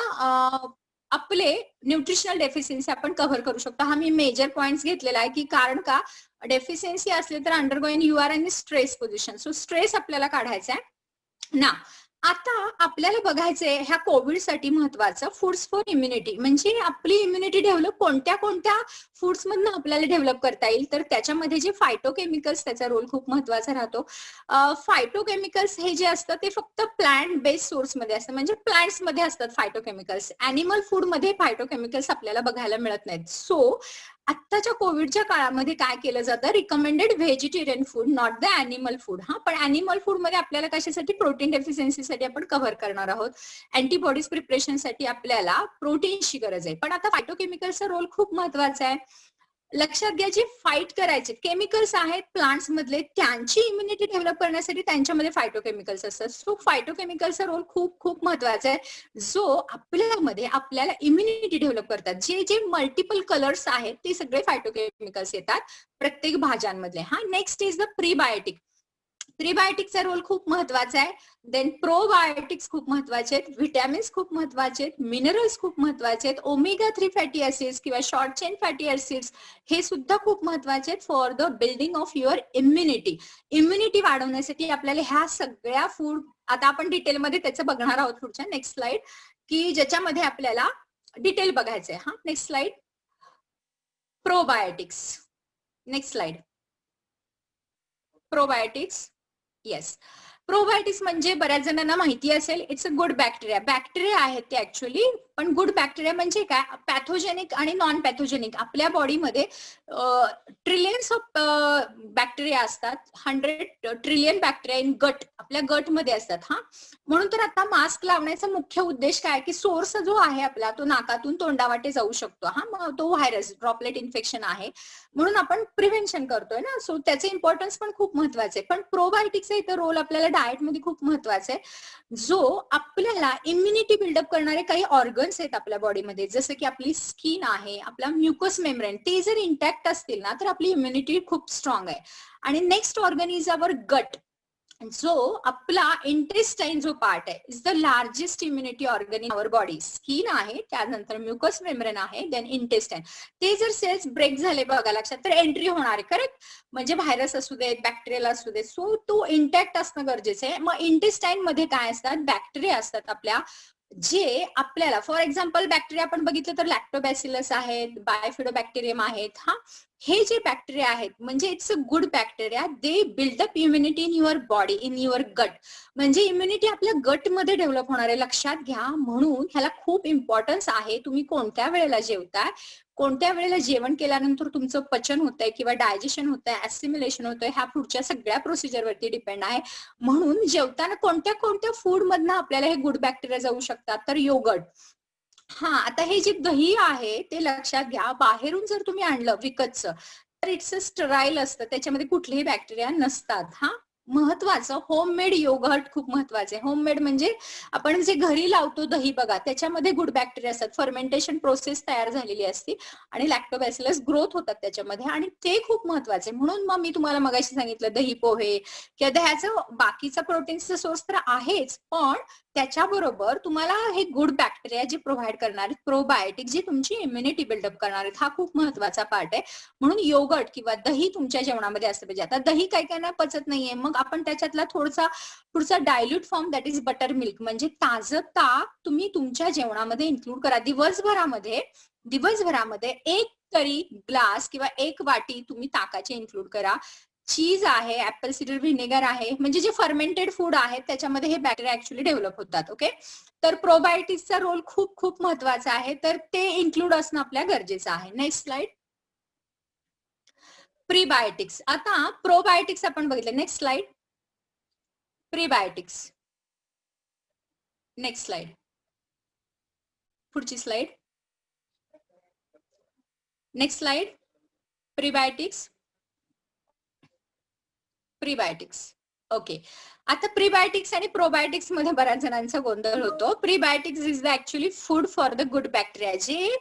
आपले न्यूट्रिशनल डेफिशियन्सी आपण कव्हर करू शकतो. हा मी मेजर पॉइंट्स घेतलेला आहे की कारण का डेफिशियन्सी असले तर undergoing you are in stress position. So stress आपल्याला काढायचा आहे ना. आता आपल्याला बघायचंय ह्या कोविडसाठी महत्वाचं फूड्स फॉर इम्युनिटी, म्हणजे आपली इम्युनिटी डेव्हलप कोणत्या कोणत्या फूड्स मधनं आपल्याला डेव्हलप करता येईल. तर त्याच्यामध्ये जे फायटोकेमिकल्स, त्याचा रोल खूप महत्वाचा राहतो. फायटोकेमिकल्स हे जे असतं ते फक्त प्लांट बेस्ड सोर्स मध्ये असतं, म्हणजे प्लांट्स मध्ये असतात फायटोकेमिकल्स. अॅनिमल फूड मध्ये फायटोकेमिकल्स आपल्याला बघायला मिळत नाहीत. सो आत्ताच्या कोविडच्या काळामध्ये काय केलं जातं, recommended vegetarian food, not the animal food. हा, पण अॅनिमल फूड मध्ये आपल्याला कशासाठी, प्रोटीन डेफिशियन्सीसाठी आपण कव्हर करणार आहोत. अँटीबॉडीज प्रिपरेशनसाठी आपल्याला प्रोटीनची गरज आहे. पण आता फायटोकेमिकल्सचा रोल खूप महत्वाचा आहे. लक्षात घ्या, जे फाईट करायचे केमिकल्स आहेत प्लांट्स मधले, त्यांची इम्युनिटी डेव्हलप करण्यासाठी त्यांच्यामध्ये फायटोकेमिकल्स असतात. सो फायटोकेमिकल्सचा रोल खूप खूप महत्वाचा आहे, जो आपल्याला इम्युनिटी डेव्हलप करतात. जे जे मल्टिपल कलर्स आहेत ते सगळे फायटोकेमिकल्स येतात प्रत्येक भाज्यांमधले. हा, नेक्स्ट इज द प्रीबायोटिक. प्रीबायोटिकचा रोल खूप महत्वाचा आहे. देन प्रोबायोटिक्स खूप महत्वाचे आहेत, व्हिटॅमिन्स खूप महत्वाचे आहेत, मिनरल्स खूप महत्वाचे आहेत, ओमेगा 3 फॅटी ऍसिड्स किंवा शॉर्ट चेन फॅटी ऍसिड्स हे सुद्धा खूप महत्वाचे आहेत for the building of your immunity. Immunity वाढवण्यासाठी आपल्याला ह्या सगळ्या फूड, आता आपण डिटेलमध्ये त्याचं बघणार आहोत पुढच्या नेक्स्ट स्लाइड, की ज्याच्यामध्ये आपल्याला डिटेल बघायचंय. हा, next slide. Probiotics, next slide. Probiotics, yes. Probiotics म्हणजे बऱ्याच जणांना माहिती असेल, it's a good bacteria. Bacteria आहेत ते ऍक्च्युअली, पण गुड बॅक्टेरिया म्हणजे काय, पॅथोजेनिक आणि नॉन पॅथोजेनिक. आपल्या बॉडीमध्ये ट्रिलियन्स ऑफ बॅक्टेरिया असतात. 100 ट्रिलियन बॅक्टेरिया इन गट, आपल्या गट मध्ये असतात. हा, म्हणून तर आता मास्क लावण्याचा मुख्य उद्देश काय, की सोर्स जो आहे आपला तो नाकातून तोंडावाटे जाऊ शकतो. हा, मग तो व्हायरस ड्रॉपलेट इन्फेक्शन आहे म्हणून आपण प्रिव्हेन्शन करतोय ना. सो त्याचे इम्पॉर्टन्स पण खूप महत्वाचे आहे. पण प्रोबायोटिक्सचा इथं रोल आपल्याला डाएट मध्ये खूप महत्वाचा आहे, जो आपल्याला इम्युनिटी बिल्डअप करणारे काही ऑर्गन्स आहेत आपल्या बॉडीमध्ये, जसं की आपली स्किन आहे, आपला म्युकस मेम्ब्रेन, ते जर इंटॅक्ट असतील ना तर आपली इम्युनिटी खूप स्ट्रॉंग आहे. आणि नेक्स्ट ऑर्गन इज अवर गट, जो आपला इंटेस्टाईन जो पार्ट आहे, is the largest immunity organ in our body. Skin आहे, त्यानंतर म्युकस मेम्ब्रेन आहे, देन इंटेस्टाईन. ते जर सेल्स ब्रेक झाले बघा लक्षात, तर एंट्री होणार आहे, करेक्ट. म्हणजे व्हायरस असू देत, बॅक्टेरियल असू देत, सो तो इंटॅक्ट असणं गरजेचं आहे. मग इंटेस्टाईन मध्ये काय असतात, बॅक्टेरिया असतात आपल्या, जे आपल्याला फॉर एक्झाम्पल बॅक्टेरिया आपण बघितलं तर लॅक्टोबॅसिलस आहेत, बायोफिडोबॅक्टेरियम आहेत. हा, हे जे बॅक्टेरिया आहेत म्हणजे it's a good bacteria, they build up immunity in your body, in your गट. म्हणजे इम्युनिटी आपल्या गट मध्ये डेव्हलप होणार आहे, लक्षात घ्या. म्हणून ह्याला खूप इम्पॉर्टन्स आहे. तुम्ही कोणत्या वेळेला जेवताय, कोणत्या वेळेला जेवण केल्यानंतर तुमचं पचन होतंय किंवा डायजेशन होतंय, ऍसिमिलेशन होतंय, ह्या पुढच्या सगळ्या प्रोसिजरवरती डिपेंड आहे. म्हणून जेवताना कोणत्या कोणत्या फूड मधनं आपल्याला हे गुड बॅक्टेरिया जाऊ शकतात, तर योगर्ट. हा, आता हे जे दही आहे ते लक्षात घ्या, बाहेरून जर तुम्ही आणलं विकतचं तर इट्स अ स्टराईल असतं, त्याच्यामध्ये कुठलेही बॅक्टेरिया नसतात. हा, महत्वाचं होममेड योगर्ट खूप महत्वाचं आहे. होममेड म्हणजे आपण जे घरी लावतो दही बघा, त्याच्यामध्ये गुड बॅक्टेरिया असतात, फर्मेंटेशन प्रोसेस तयार झालेली असते आणि लॅक्टोबॅसिलस ग्रोथ होतात त्याच्यामध्ये, आणि ते खूप महत्वाचे. म्हणून मग मी तुम्हाला मगाशी सांगितलं दही पोहे किंवा दह्याचं बाकीचा प्रोटीनचा सोर्स तर आहेच, पण त्याच्याबरोबर तुम्हाला हे गुड बॅक्टेरिया जे प्रोव्हाइड करणार आहेत, प्रोबायोटिक जे तुमची इम्युनिटी बिल्डअप करणार आहेत, हा खूप महत्वाचा पार्ट आहे. म्हणून योगर्ट किंवा दही तुमच्या जेवणामध्ये असलं पाहिजे. आता दही काही काही पचत नाहीये, मग आपण त्याच्यातला पुढचा dilute form, that is butter milk, म्हणजे ताजं ताक तुम्ही तुमच्या जेवणामध्ये इन्क्लूड करा. दिवसभरामध्ये एक तरी ग्लास किंवा एक वाटी तुम्ही ताकाचे इन्क्लूड करा. चीज आहे, ऍपल सिडर व्हिनेगर आहे, म्हणजे जे फर्मेंटेड फूड आहे त्याच्यामध्ये हे बॅक्टेरिया ऍक्च्युअली डेव्हलप होतात. ओके, तर प्रोबायोटिक्सचा रोल खूप खूप महत्वाचा आहे, तर ते इन्क्लूड असणं आपल्या गरजेचं आहे. Next slide. प्रीबायोटिक्स. आता प्रोबायोटिक्स आपण बघितलं, next slide. Prebiotics, next slide, पुढची slide. Next slide. Prebiotics. Okay. आता प्रीबायोटिक्स आणि प्रोबायोटिक्स मध्ये बऱ्याच जणांचा गोंधळ होतो. Prebiotics is the actually food for the good bacteria. जे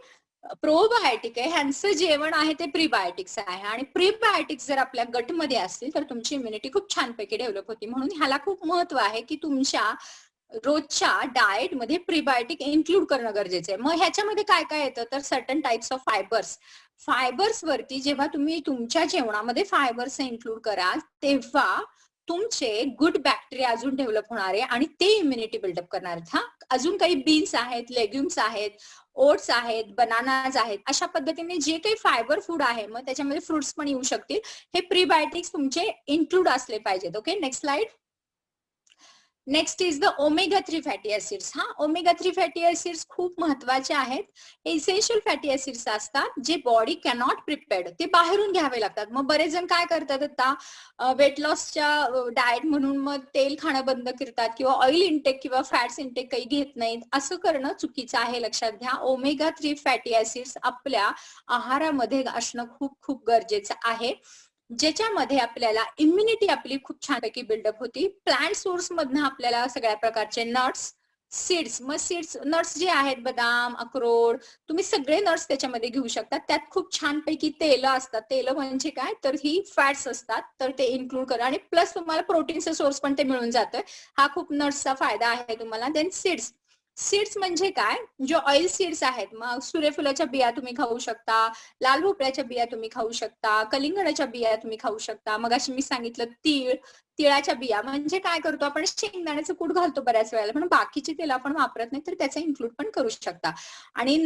प्रोबायोटिक आहे ह्यांचं जेवण आहे ते प्रीबायोटिक्स आहे. आणि प्रीबायोटिक्स जर आपल्या गटमध्ये असतील तर तुमची इम्युनिटी खूप छानपैकी डेव्हलप होती. म्हणून ह्याला खूप महत्व आहे की तुमच्या रोजच्या डाएट मध्ये प्रीबायोटिक इन्क्लूड करणं गरजेचं आहे. मग ह्याच्यामध्ये काय काय येतं तर सर्टन टाइप्स ऑफ फायबर्स वरती जेव्हा तुम्ही तुमच्या जेवणामध्ये फायबर्स इन्क्लूड कराल तेव्हा तुमचे गुड बॅक्टेरिया अजून डेव्हलप होणार आहे आणि ते इम्युनिटी बिल्डअप करणार आहेत. हा, अजून काही बीन्स आहेत, लेग्युम्स आहेत, ओट्स आहेत, बनानाज आहेत, अशा पद्धतीने जे काही फायबर फूड आहे मग त्याच्यामध्ये फ्रुट्स पण येऊ शकतील. हे प्रीबायोटिक्स तुमचे इन्क्लूड असले पाहिजेत. Okay, next slide. Next is the omega 3 fatty acids. हा, ओमेगा 3 फॅटी ऍसिड्स खूप महत्वाचे आहेत. इसेन्शियल फॅटी ऍसिड्स असतात जे बॉडी कॅनॉट प्रिपेअर्ड, ते बाहेरून घ्यावे लागतात. मग बरेच जण काय करतात आता वेट लॉसच्या डाएट म्हणून मग तेल खाणं बंद करतात किंवा ऑइल इंटेक किंवा फॅट्स इंटेक काही घेत नाहीत. असं करणं चुकीचं आहे, लक्षात घ्या. ओमेगा 3 फॅटी ऍसिड्स आपल्या आहारामध्ये असणं खूप खूप गरजेचं आहे, ज्याच्यामध्ये आपल्याला इम्युनिटी आपली खूप छानपैकी बिल्डअप होती. प्लांट सोर्स मधनं आपल्याला सगळ्या प्रकारचे नट्स, सीड्स, मग सीड्स नट्स जे आहेत, बदाम, अक्रोड, तुम्ही सगळे नट्स त्याच्यामध्ये घेऊ शकता. त्यात खूप छानपैकी तेल असतात. तेल म्हणजे काय तर ही फॅट्स असतात, तर ते इन्क्लूड करा. आणि प्लस तुम्हाला प्रोटीनचा सोर्स पण ते मिळून जातं. हा खूप नट्सचा फायदा आहे तुम्हाला. देन सीड्स म्हणजे काय, जे ऑइल सीड्स आहेत, मग सूर्यफुलाच्या बिया तुम्ही खाऊ शकता, लाल भोपळ्याच्या बिया तुम्ही खाऊ शकता, कलिंगडाच्या बिया तुम्ही खाऊ शकता. मग अशी मी सांगितलं तिळाच्या बिया म्हणजे काय करतो आपण, शेंगदाण्याचं कूट घालतो बऱ्याच वेळेला, पण बाकीची तेल आपण वापरत नाही, तर त्याचा इन्क्लूड पण करू शकता. आणि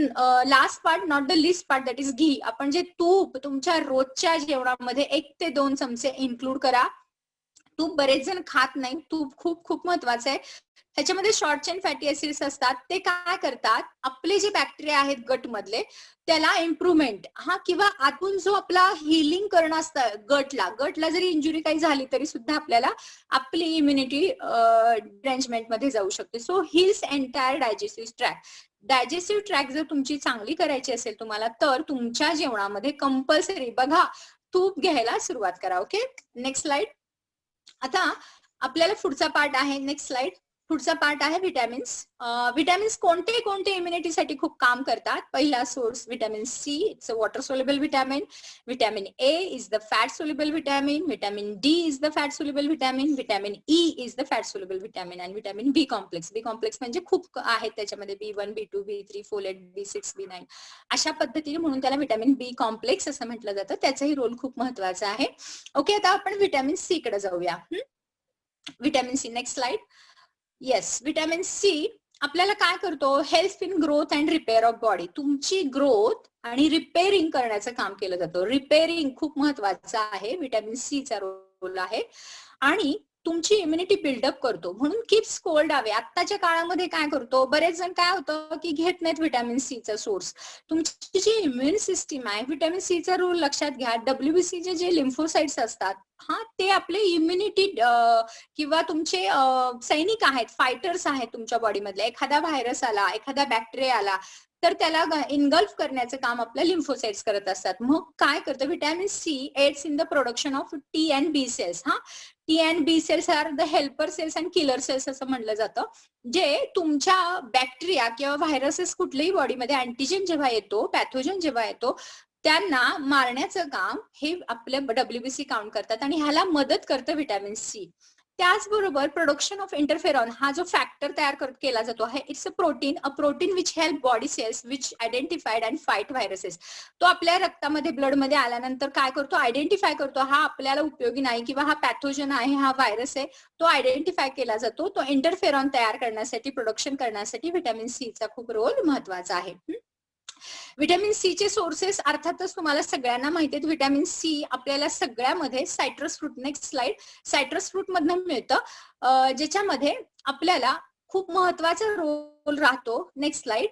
last part, not the list part, that is ghee. आपण जे तूप तुमच्या रोजच्या जेवणामध्ये 1 ते 2 चमचे इन्क्लूड करा. तूप बरेच जण खात नाही. तूप खूप खूप महत्वाचं आहे. ह्याच्यामध्ये शॉर्ट चेन फॅटी ऍसिड्स असतात. ते काय करतात, आपले जे बॅक्टेरिया आहेत गट मधले त्याला इम्प्रुव्हमेंट, हा, किंवा आतून जो आपला हिलिंग करणं असतं गटला जरी इंजुरी काही झाली तरी सुद्धा आपल्याला आपली इम्युनिटी अरेंजमेंट मध्ये जाऊ शकते. So hills entire digestive track जर तुमची चांगली करायची असेल तुम्हाला, तर तुमच्या जेवणामध्ये कंपल्सरी बघा तूप घ्यायला सुरुवात करा. Okay, next slide. आता आपल्याला पुढचा पार्ट आहे, नेक्स्ट स्लाइड. पुढचा पार्ट आहे विटॅमिन्स कोणते कोणते इम्युनिटीसाठी खूप काम करतात. पहिला source vitamin C, it's a water soluble vitamin. Vitamin A is the fat soluble vitamin. Vitamin D is the fat soluble vitamin. Vitamin E is the fat soluble vitamin. आणि vitamin B complex म्हणजे खूप आहेत त्याच्यामध्ये, B1, B2, B3, folate, B6, B9 अशा पद्धतीने, म्हणून त्याला vitamin B complex असं म्हटलं जातं. त्याचाही रोल खूप महत्वाचा आहे. ओके, आता आपण विटॅमिन सी कडे जाऊया. Vitamin C, next slide. Yes, vitamin C आपल्याला काय करतो, help in growth and repair of body. तुमची ग्रोथ आणि रिपेअरिंग करण्याचं काम केलं जातं. रिपेअरिंग खूप महत्वाचं आहे, विटॅमिन सी चा रोल आहे. आणि तुमची इम्युनिटी बिल्डअप करतो, म्हणून कीप्स कोल्ड अवे. आत्ताच्या काळामध्ये काय करतो, बरेच जण काय होतं की घेत नाहीत विटॅमिन सी चा सोर्स. तुमची जी इम्युन सिस्टीम आहे, विटॅमिन सी चा रोल लक्षात घ्या. WBC चे जे लिम्फोसाइट्स असतात, हा, ते आपले इम्युनिटी किंवा तुमचे सैनिक आहेत, फायटर्स आहेत तुमच्या बॉडीमधले. एखादा व्हायरस आला, एखादा बॅक्टेरिया आला, तर त्याला इनगल्फ करण्याचं काम आपल्या लिम्फोसाइट्स करत असतात. मग काय करतं vitamin C aids in the production of T and B cells. हा, T and B cells are the helper cells and killer cells असं म्हणलं जातं, जे तुमच्या बॅक्टेरिया किंवा व्हायरसेस कुठल्याही बॉडीमध्ये अँटीजन जेव्हा येतो, पॅथोजन जेव्हा येतो, त्यांना मारण्याचं काम हे आपले WBC काउंट करतात आणि ह्याला मदत करतं विटॅमिन सी. त्याचबरोबर प्रोडक्शन ऑफ इंटरफेरॉन हा जो फॅक्टर तयार केला जातो आहे, it's a protein which help body cells which identified and fight viruses. तो आपल्या रक्तामध्ये, ब्लडमध्ये आल्यानंतर काय करतो, आयडेंटिफाय करतो, हा आपल्याला उपयोगी नाही किंवा हा पॅथोजन आहे, हा व्हायरस आहे, तो आयडेंटिफाय केला जातो. तो इंटरफेरॉन तयार करण्यासाठी, प्रोडक्शन करण्यासाठी विटॅमिन सी चा खूप रोल महत्वाचा आहे. विटॅमिन सी चे सोर्सेस अर्थातच तुम्हाला सगळ्यांना माहिती आहेत. विटॅमिन सी आपल्याला सगळ्यामध्ये citrus fruit, next slide, citrus fruit मधनं मिळतं, ज्याच्यामध्ये आपल्याला खूप महत्वाचा रोल राहतो. Next slide.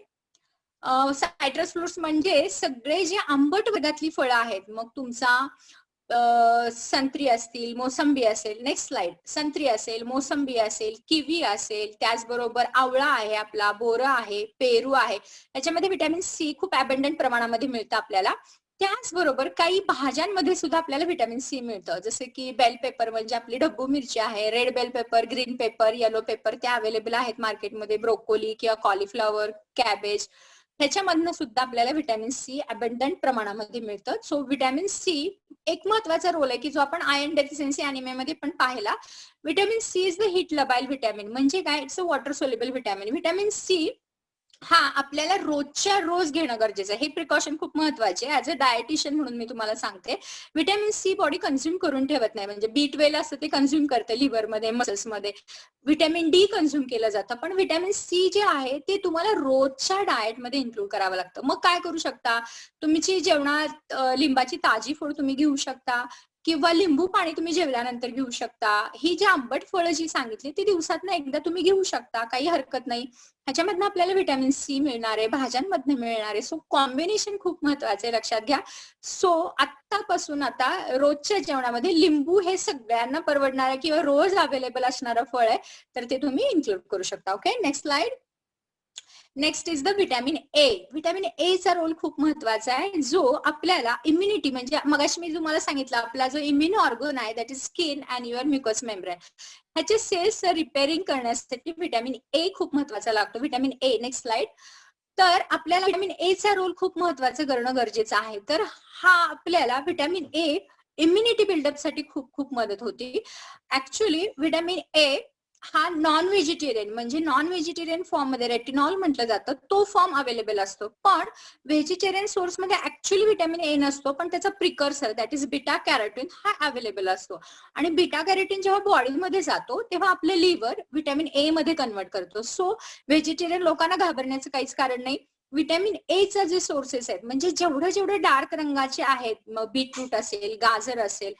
सायट्रस फ्रुट्स म्हणजे सगळे जे आंबट वर्गातली फळं आहेत, मग तुमचा संत्री असतील, मोसंबी असेल, नेक्स्ट स्लाइड, संत्री असेल, मोसंबी असेल, किवी असेल, त्याचबरोबर आवळा आहे आपला, बोरं आहे, पेरू आहे, याच्यामध्ये विटॅमिन सी खूप अबंडंट प्रमाणामध्ये मिळतं आपल्याला. त्याचबरोबर काही भाज्यांमध्ये सुद्धा आपल्याला व्हिटॅमिन सी मिळतं, जसे की बेल पेपर म्हणजे आपली ढब्बू मिरची आहे, red bell pepper, green pepper, yellow pepper, त्या अवेलेबल आहेत मार्केटमध्ये. ब्रोकोली किंवा कॉलीफ्लॉवर, कॅबेज, ह्याच्यामधनं सुद्धा आपल्याला व्हिटॅमिन सी अबंडंट प्रमाणामध्ये मिळतं. सो व्हिटॅमिन सी एक महत्वाचा रोल आहे की जो आपण आयर्न डेफिशियन्सी अॅनिमियामध्ये पण पाहिला. Vitamin C is the heat labile vitamin. म्हणजे काय? It's a water soluble vitamin. Vitamin C हा आपल्याला रोजच्या रोज घेणं गरजेचं आहे. हे प्रिकॉशन खूप महत्वाचे आहे. ऍज अ डायटिशियन म्हणून मी तुम्हाला सांगते, व्हिटॅमिन सी बॉडी कन्झ्युम करून ठेवत नाही. म्हणजे B12 असतं ते कन्झ्युम करते लिव्हरमध्ये, मसल्समध्ये. व्हिटॅमिन डी कन्झ्युम केलं जातं, पण व्हिटॅमिन सी जे आहे ते तुम्हाला रोजच्या डाएटमध्ये इन्क्लूड करावं लागतं. मग काय करू शकता? तुमची जेवणात लिंबाची ताजी फोड तुम्ही घेऊ शकता, किंवा लिंबू पाणी तुम्ही जेवल्यानंतर घेऊ शकता. ही जी आंबट फळं जी सांगितली ती दिवसातनं एकदा तुम्ही घेऊ शकता, काही हरकत नाही. ह्याच्यामधनं आपल्याला व्हिटॅमिन सी मिळणार आहे, भाज्यांमधनं मिळणार आहे. सो कॉम्बिनेशन खूप महत्वाचं आहे, लक्षात घ्या. सो आतापासून आता रोजच्या जेवणामध्ये लिंबू हे सगळ्यांना परवडणारं किंवा रोज अवेलेबल असणारं फळ आहे, तर ते तुम्ही इन्क्लूड करू शकता. Okay, next slide. Next is the vitamin A. Vitamin A चा रोल खूप महत्वाचा आहे, जो आपल्याला इम्युनिटी म्हणजे मगाशी मी तुम्हाला सांगितलं, आपला जो इम्युन ऑर्गन आहे that is skin and your mucous membrane, ह्याचे सेल्स रिपेअरिंग करण्यासाठी व्हिटॅमिन ए खूप महत्वाचा लागतो. Vitamin A, next slide. तर आपल्याला व्हिटॅमिन ए चा रोल खूप महत्वाचं करणं गरजेचं आहे. तर हा आपल्याला व्हिटॅमिन ए इम्युनिटी बिल्डअप साठी खूप खूप मदत होती. ऍक्च्युली व्हिटॅमिन ए हा नॉन व्हेजिटेरियन म्हणजे नॉन व्हेजिटेरियन फॉर्म मध्ये रेटिनॉल म्हटलं जातं, तो फॉर्म अवेलेबल असतो. पण व्हेजिटेरियन सोर्स मध्ये ऍक्च्युअली व्हिटॅमिन ए नसतो, पण त्याचा precursor that is beta carotene हा अवेलेबल असतो. आणि बीटा कॅरोटीन जेव्हा बॉडीमध्ये जातो तेव्हा आपलं लिव्हर व्हिटॅमिन ए मध्ये कन्वर्ट करतो. सो व्हेजिटेरियन लोकांना घाबरण्याचं काहीच कारण नाही. व्हिटॅमिन ए चा जे सोर्सेस आहेत म्हणजे जेवढे डार्क रंगाचे आहेत, मग बीटरूट असेल, गाजर असेल,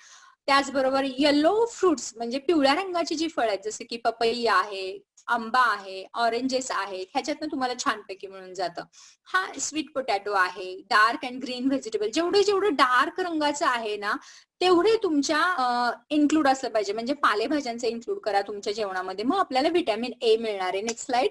त्याचबरोबर येलो फ्रुट्स म्हणजे पिवळ्या रंगाची जी फळं आहेत, जसे की पपई आहे, आंबा आहे, ऑरेंजेस आहेत, ह्याच्यातनं तुम्हाला छानपैकी मिळून जातं. हा स्वीट पोटॅटो आहे, डार्क अँड ग्रीन व्हेजिटेबल, जेवढे डार्क रंगाचं आहे ना तेवढे तुमच्या इन्क्लूड असलं पाहिजे. म्हणजे पालेभाज्यांचं इन्क्लूड करा तुमच्या जेवणामध्ये, मग आपल्याला व्हिटॅमिन ए मिळणार आहे. Next slide.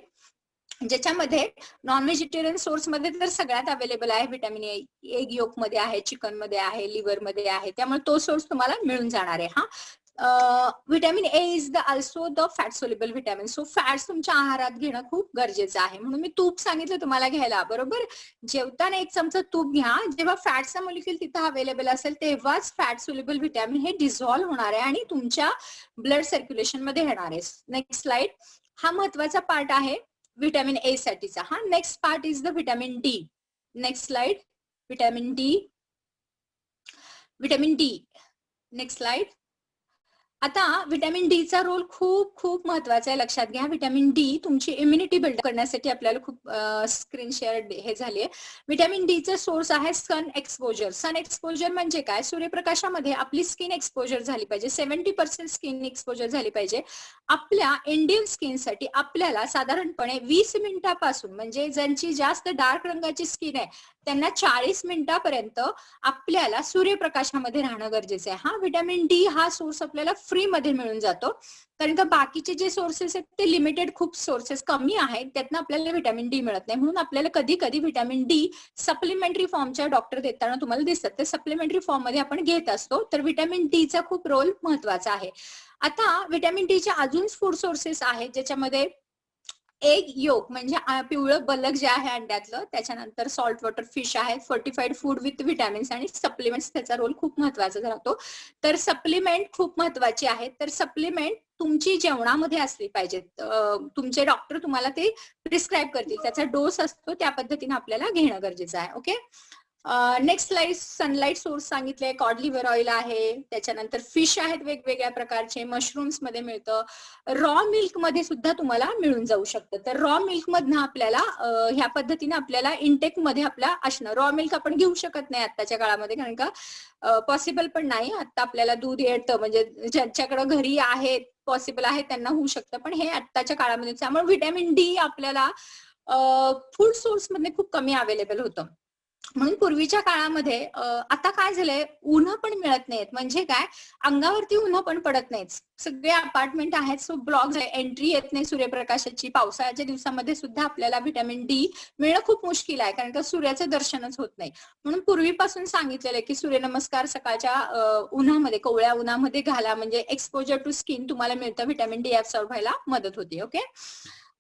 ज्याच्यामध्ये नॉन व्हेजिटेरियन सोर्स मध्ये तर सगळ्यात अवेलेबल आहे व्हिटॅमिन ए. एग योक मध्ये आहे, चिकन मध्ये आहे, लिव्हर मध्ये आहे, त्यामुळे तो सोर्स तुम्हाला मिळून जाणार आहे. हा, vitamin A is the also the fat soluble vitamin. So fats तुमच्या आहारात घेणं खूप गरजेचं आहे. म्हणून मी तूप सांगितलं तुम्हाला घ्यायला, बरोबर. जेवताना 1 चमचा तूप घ्या. जेव्हा फॅटचा मॉलिक्यूल तिथं अवेलेबल असेल तेव्हाच फॅट सोल्युबल व्हिटॅमिन हे डिझॉल्व्ह होणार आहे आणि तुमच्या ब्लड सर्क्युलेशन मध्ये येणार आहे. Next slide. हा महत्वाचा पार्ट आहे व्हिटॅमिन ए साठीचा. हा, next part is the vitamin D. Next slide. Vitamin D. Vitamin D, next slide. आता व्हिटॅमिन डी चा रोल खूप खूप महत्वाचा आहे, लक्षात घ्या. व्हिटॅमिन डी तुमची इम्युनिटी बिल्ड करण्यासाठी आपल्याला खूप स्क्रीन शेअर हे झाली आहे. व्हिटॅमिन डी चा सोर्स आहे सन एक्सपोजर. सन एक्सपोजर म्हणजे काय? सूर्यप्रकाशामध्ये आपली स्किन एक्सपोजर झाली पाहिजे, 70% स्किन एक्सपोजर झाली पाहिजे. आपल्या इंडियन स्किनसाठी आपल्याला साधारणपणे 20 मिनिटापासून, म्हणजे ज्यांची जास्त डार्क रंगाची स्किन आहे त्यांना 40 मिनिटापर्यंत आपल्याला सूर्यप्रकाशामध्ये राहणं गरजेचं आहे. हा, व्हिटॅमिन डी हा सोर्स आपल्याला फ्री मध्ये मिळून जातो, कारण का बाकीचे जे सोर्सेस आहेत ते लिमिटेड, खूप सोर्सेस कमी आहेत, त्यातनं आपल्याला व्हिटॅमिन डी मिळत नाही. म्हणून आपल्याला कधी कधी व्हिटॅमिन डी सप्लिमेंटरी फॉर्मच्या डॉक्टर देताना तुम्हाला दिसतात, ते सप्लिमेंटरी फॉर्म मध्ये आपण घेत असतो. तर व्हिटॅमिन डी चा खूप रोल महत्वाचा आहे. आता व्हिटॅमिन डी चे अजून फूड सोर्सेस आहेत, ज्याच्यामध्ये एग योक म्हणजे पिवळं बलक जे आहे अंड्यातलं, त्याच्यानंतर सॉल्ट वॉटर फिश आहे, फोर्टिफाईड फूड विथ व्हिटॅमिन्स आणि सप्लिमेंट्स, त्याचा रोल खूप महत्वाचा राहतो. तर सप्लिमेंट खूप महत्वाची आहेत. तर सप्लिमेंट तुमची जेवणामध्ये असली पाहिजेत. तुमचे डॉक्टर तुम्हाला ते प्रिस्क्राईब करतील, त्याचा डोस असतो, त्या पद्धतीने आपल्याला घेणं गरजेचं आहे. Okay, next slide. Sunlight source सांगितले, कॉड लिव्हर ऑइल आहे, त्याच्यानंतर फिश आहेत वेगवेगळ्या प्रकारचे, मशरूम्स मध्ये मिळतं, रॉ मिल्क मध्ये सुद्धा तुम्हाला मिळून जाऊ शकतं. तर रॉ मिल्क मधनं आपल्याला ह्या पद्धतीने आपल्याला इंटेक मध्ये आपला असणं. रॉ मिल्क आपण घेऊ शकत नाही आताच्या काळामध्ये, कारण का पॉसिबल पण नाही. आता आपल्याला दूध येतं, म्हणजे ज्यांच्याकडे घरी आहे पॉसिबल आहे त्यांना होऊ शकतं, पण हे आताच्या काळामध्ये. त्यामुळे व्हिटॅमिन डी आपल्याला फूड सोर्स मध्ये खूप कमी अवेलेबल होतं. म्हणून पूर्वीच्या काळामध्ये आता काय झालंय, उन्ह पण मिळत नाहीत. म्हणजे काय, अंगावरती उन्ह पण पडत नाहीत. सगळे अपार्टमेंट आहेत, सो ब्लॉक एंट्री येत नाही सूर्यप्रकाशाची. पावसाळ्याच्या दिवसामध्ये सुद्धा आपल्याला व्हिटॅमिन डी मिळणं खूप मुश्किल आहे, कारण का सूर्याचं दर्शनच होत नाही. म्हणून पूर्वीपासून सांगितलेलं आहे की सूर्यनमस्कार सकाळच्या उन्हामध्ये, कोवळ्या उन्हामध्ये घाला, म्हणजे एक्सपोजर टू स्किन तुम्हाला मिळतं, व्हिटॅमिन डी ऍब्सॉर्ब व्हायला मदत होते. Okay,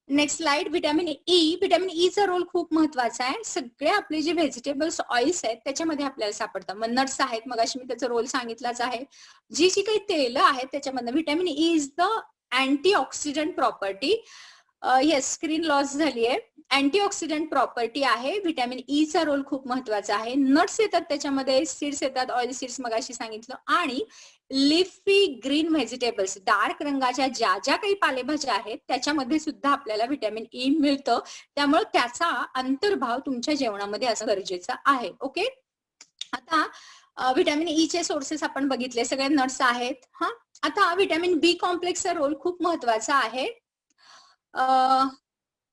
next slide. Vitamin E. Vitamin ईचा रोल खूप महत्वाचा आहे. सगळे आपले जे व्हेजिटेबल्स, ऑइल्स आहेत त्याच्यामध्ये आपल्याला सापडतात. मग नट्स आहेत, मग मी त्याचा रोल सांगितलाच आहे. जी काही तेल आहेत त्याच्यामधनं vitamin E is the antioxidant property. Yes, screen loss झाली आहे. अँटीऑक्सिडंट प्रॉपर्टी आहे. व्हिटॅमिन ई चा रोल खूप महत्वाचा आहे. नट्स येतात त्याच्यामध्ये, सीड्स येतात, ऑइल सीड्स मगाशी सांगितलं, आणि लिफी ग्रीन व्हेजिटेबल्स, डार्क रंगाच्या ज्या ज्या काही पालेभाज्या आहेत त्याच्यामध्ये सुद्धा आपल्याला व्हिटॅमिन ई मिळतं. त्यामुळे त्याचा अंतर्भाव तुमच्या जेवणामध्ये असणं गरजेचं आहे. ओके, आता व्हिटॅमिन ई चे सोर्सेस आपण बघितले, सगळे नट्स आहेत. हा, आता व्हिटॅमिन बी कॉम्प्लेक्सचा रोल खूप महत्वाचा आहे.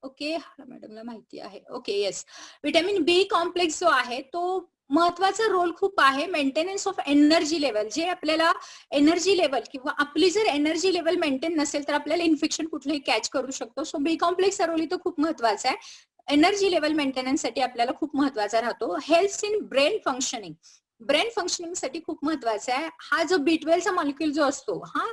ओके, मॅडमला माहिती आहे. ओके, येस, व्हिटॅमिन बी कॉम्प्लेक्स जो आहे तो महत्वाचा रोल खूप आहे. मेंटेनन्स ऑफ एनर्जी लेवल, जे आपल्याला एनर्जी लेवल, किंवा आपली जर एनर्जी लेवल मेंटेन नसेल तर आपल्याला इन्फेक्शन कुठलंही कॅच करू शकतो. सो बी कॉम्प्लेक्सचा रोल इथं खूप महत्वाचा आहे. एनर्जी लेवल मेंटेनन्स साठी आपल्याला खूप महत्वाचा राहतो. Helps in brain functioning, brain functioning साठी खूप महत्वाचा आहे. हा जो B12चा मॉलिक्यूल जो असतो, हा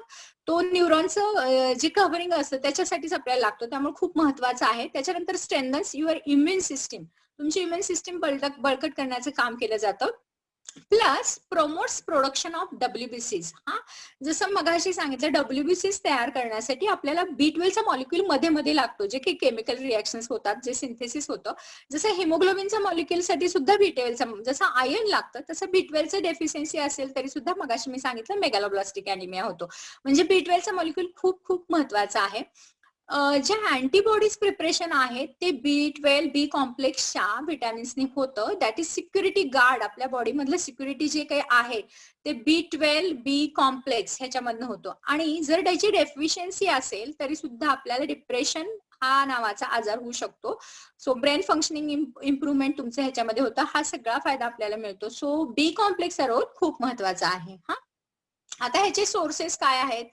तो न्यूरॉनचं जे कव्हरिंग असतं त्याच्यासाठीच आपल्याला लागतो, त्यामुळे खूप महत्वाचा आहे. त्याच्यानंतर स्ट्रेंथन्स युअर इम्युन सिस्टीम, तुमची इम्युन सिस्टीम बळकट करण्याचं काम केलं जातं. Plus promotes production of WBCs. हा, जसं मगाशी सांगितलं, WBCs तयार करण्यासाठी आपल्याला B12चा मॉलिक्यूल मध्ये मध्ये लागतो, जे काही केमिकल रिएक्शन्स होतात, जे सिंथेसिस होतं. जसं हिमोग्लोबिनच्या मॉलिक्यूल साठी सुद्धा B12चा, जसं आयर्न लागतं तसं B12चं डेफिशियन्सी असेल तरी सुद्धा मगाशी मी सांगितलं मेगॅलोब्लास्टिक अॅनिमिया होतो. म्हणजे B12चा मॉलिक्यूल खूप खूप महत्वाचा आहे. जे अँटीबॉडीज प्रिपरेशन आहे ते B12 बी कॉम्प्लेक्सच्या व्हिटॅमिन्सनी होतं. दॅट इज सिक्युरिटी गार्ड, आपल्या बॉडी मधलं सिक्युरिटी जे काही आहे ते B12 बी कॉम्प्लेक्स ह्याच्यामधनं होतं. आणि जर त्याची डेफिशियन्सी असेल तरी सुद्धा आपल्याला डिप्रेशन हा नावाचा आजार होऊ शकतो. सो ब्रेन फंक्शनिंग इम्प्रुव्हमेंट तुमचं ह्याच्यामध्ये होतं. हा सगळा फायदा आपल्याला मिळतो. सो बी कॉम्प्लेक्सचा रोल खूप महत्वाचा आहे. हा, आता ह्याचे सोर्सेस काय आहेत,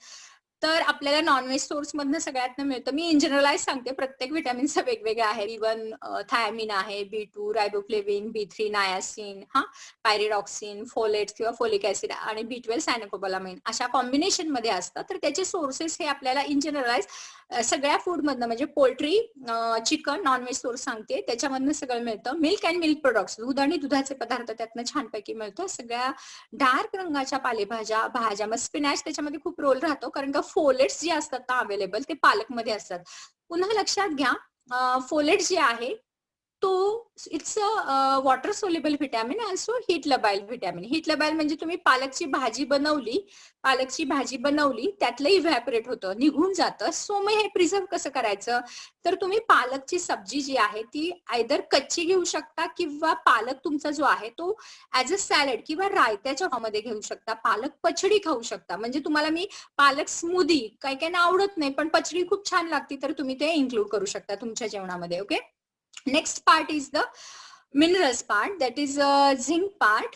तर आपल्याला नॉनव्हेज सोर्स मधनं सगळ्यात मिळतं. मी इन जनरलाइज सांगते, प्रत्येक व्हिटॅमिनचा वेगवेगळा आहे. B1 थायमिन आहे, B2 रायबोफ्लेविन, B3 नायासिन, हा पायरिडॉक्सिन, फोलेट्स किंवा फोलिक ऍसिड, आणि B12 सायनोकोबालामाइन अशा कॉम्बिनेशन मध्ये असतात. तर त्याचे सोर्सेस हे आपल्याला इन जनरलाइज सगळ्या फूड मधनं, म्हणजे पोल्ट्री, चिकन, नॉनव्हेज सोर्स सांगते, त्याच्यामधनं सगळं मिळतं. मिल्क अँड मिल्क प्रोडक्ट्स, दूध आणि दुधाचे पदार्थ त्यातनं छानपैकी मिळतं. सगळ्या डार्क रंगाच्या पालेभाज्या, भाज्या, मग स्पिनॅच त्याच्यामध्ये खूप रोल राहतो, कारण का फोलेट्स जे असतात ना अवेलेबल ते पालकमध्ये असतात. पुन्हा लक्षात घ्या, फोलेट जे आहे तो it's water soluble vitamin, also heat labile vitamin. Heat labile म्हणजे तुम्ही पालकची भाजी बनवली त्यातलं इव्हॅपोरेट होतं, निघून जातं. सो मग हे प्रिझर्व कसं करायचं, तर तुम्ही पालकची सब्जी जी आहे ती आयदर कच्ची घेऊ शकता, किंवा पालक तुमचा जो आहे तो ऍज अ सॅलड किंवा रायत्याच्या फॉर्ममध्ये घेऊ शकता. पालक पचडी खाऊ शकता, म्हणजे तुम्हाला मी पालक स्मूदी, काही काही आवडत नाही पण पचडी खूप छान लागते, तर तुम्ही ते इन्क्लूड करू शकता तुमच्या जेवणामध्ये. Okay, next part is the minerals part, that is zinc part.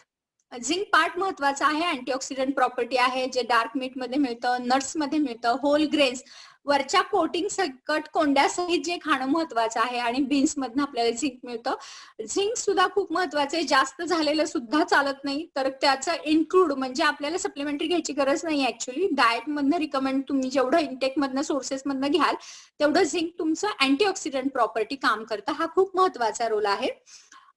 Zinc part महत्वाचा आहे. अँटीऑक्सिडंट प्रॉपर्टी आहे, जे डार्क मीट मध्ये मिळतं, नट्स मध्ये मिळतं, होल ग्रेन्स वरच्या कोटिंग सकट कोंड्यासहित जे खाणं महत्वाचं आहे, आणि बीन्स मधनं आपल्याला झिंक मिळतं. झिंक सुद्धा खूप महत्वाचं आहे, जास्त झालेलं सुद्धा चालत नाही, तर त्याचं इन्क्लूड म्हणजे आपल्याला सप्लिमेंटरी घ्यायची गरज नाही. ऍक्च्युअली डाएट मधनं रिकमेंड तुम्ही जेवढं इंटेक मधनं सोर्सेस मधनं घ्याल तेवढं झिंक तुमचं अँटीऑक्सिडंट प्रॉपर्टी काम करतं. हा खूप महत्वाचा रोल आहे.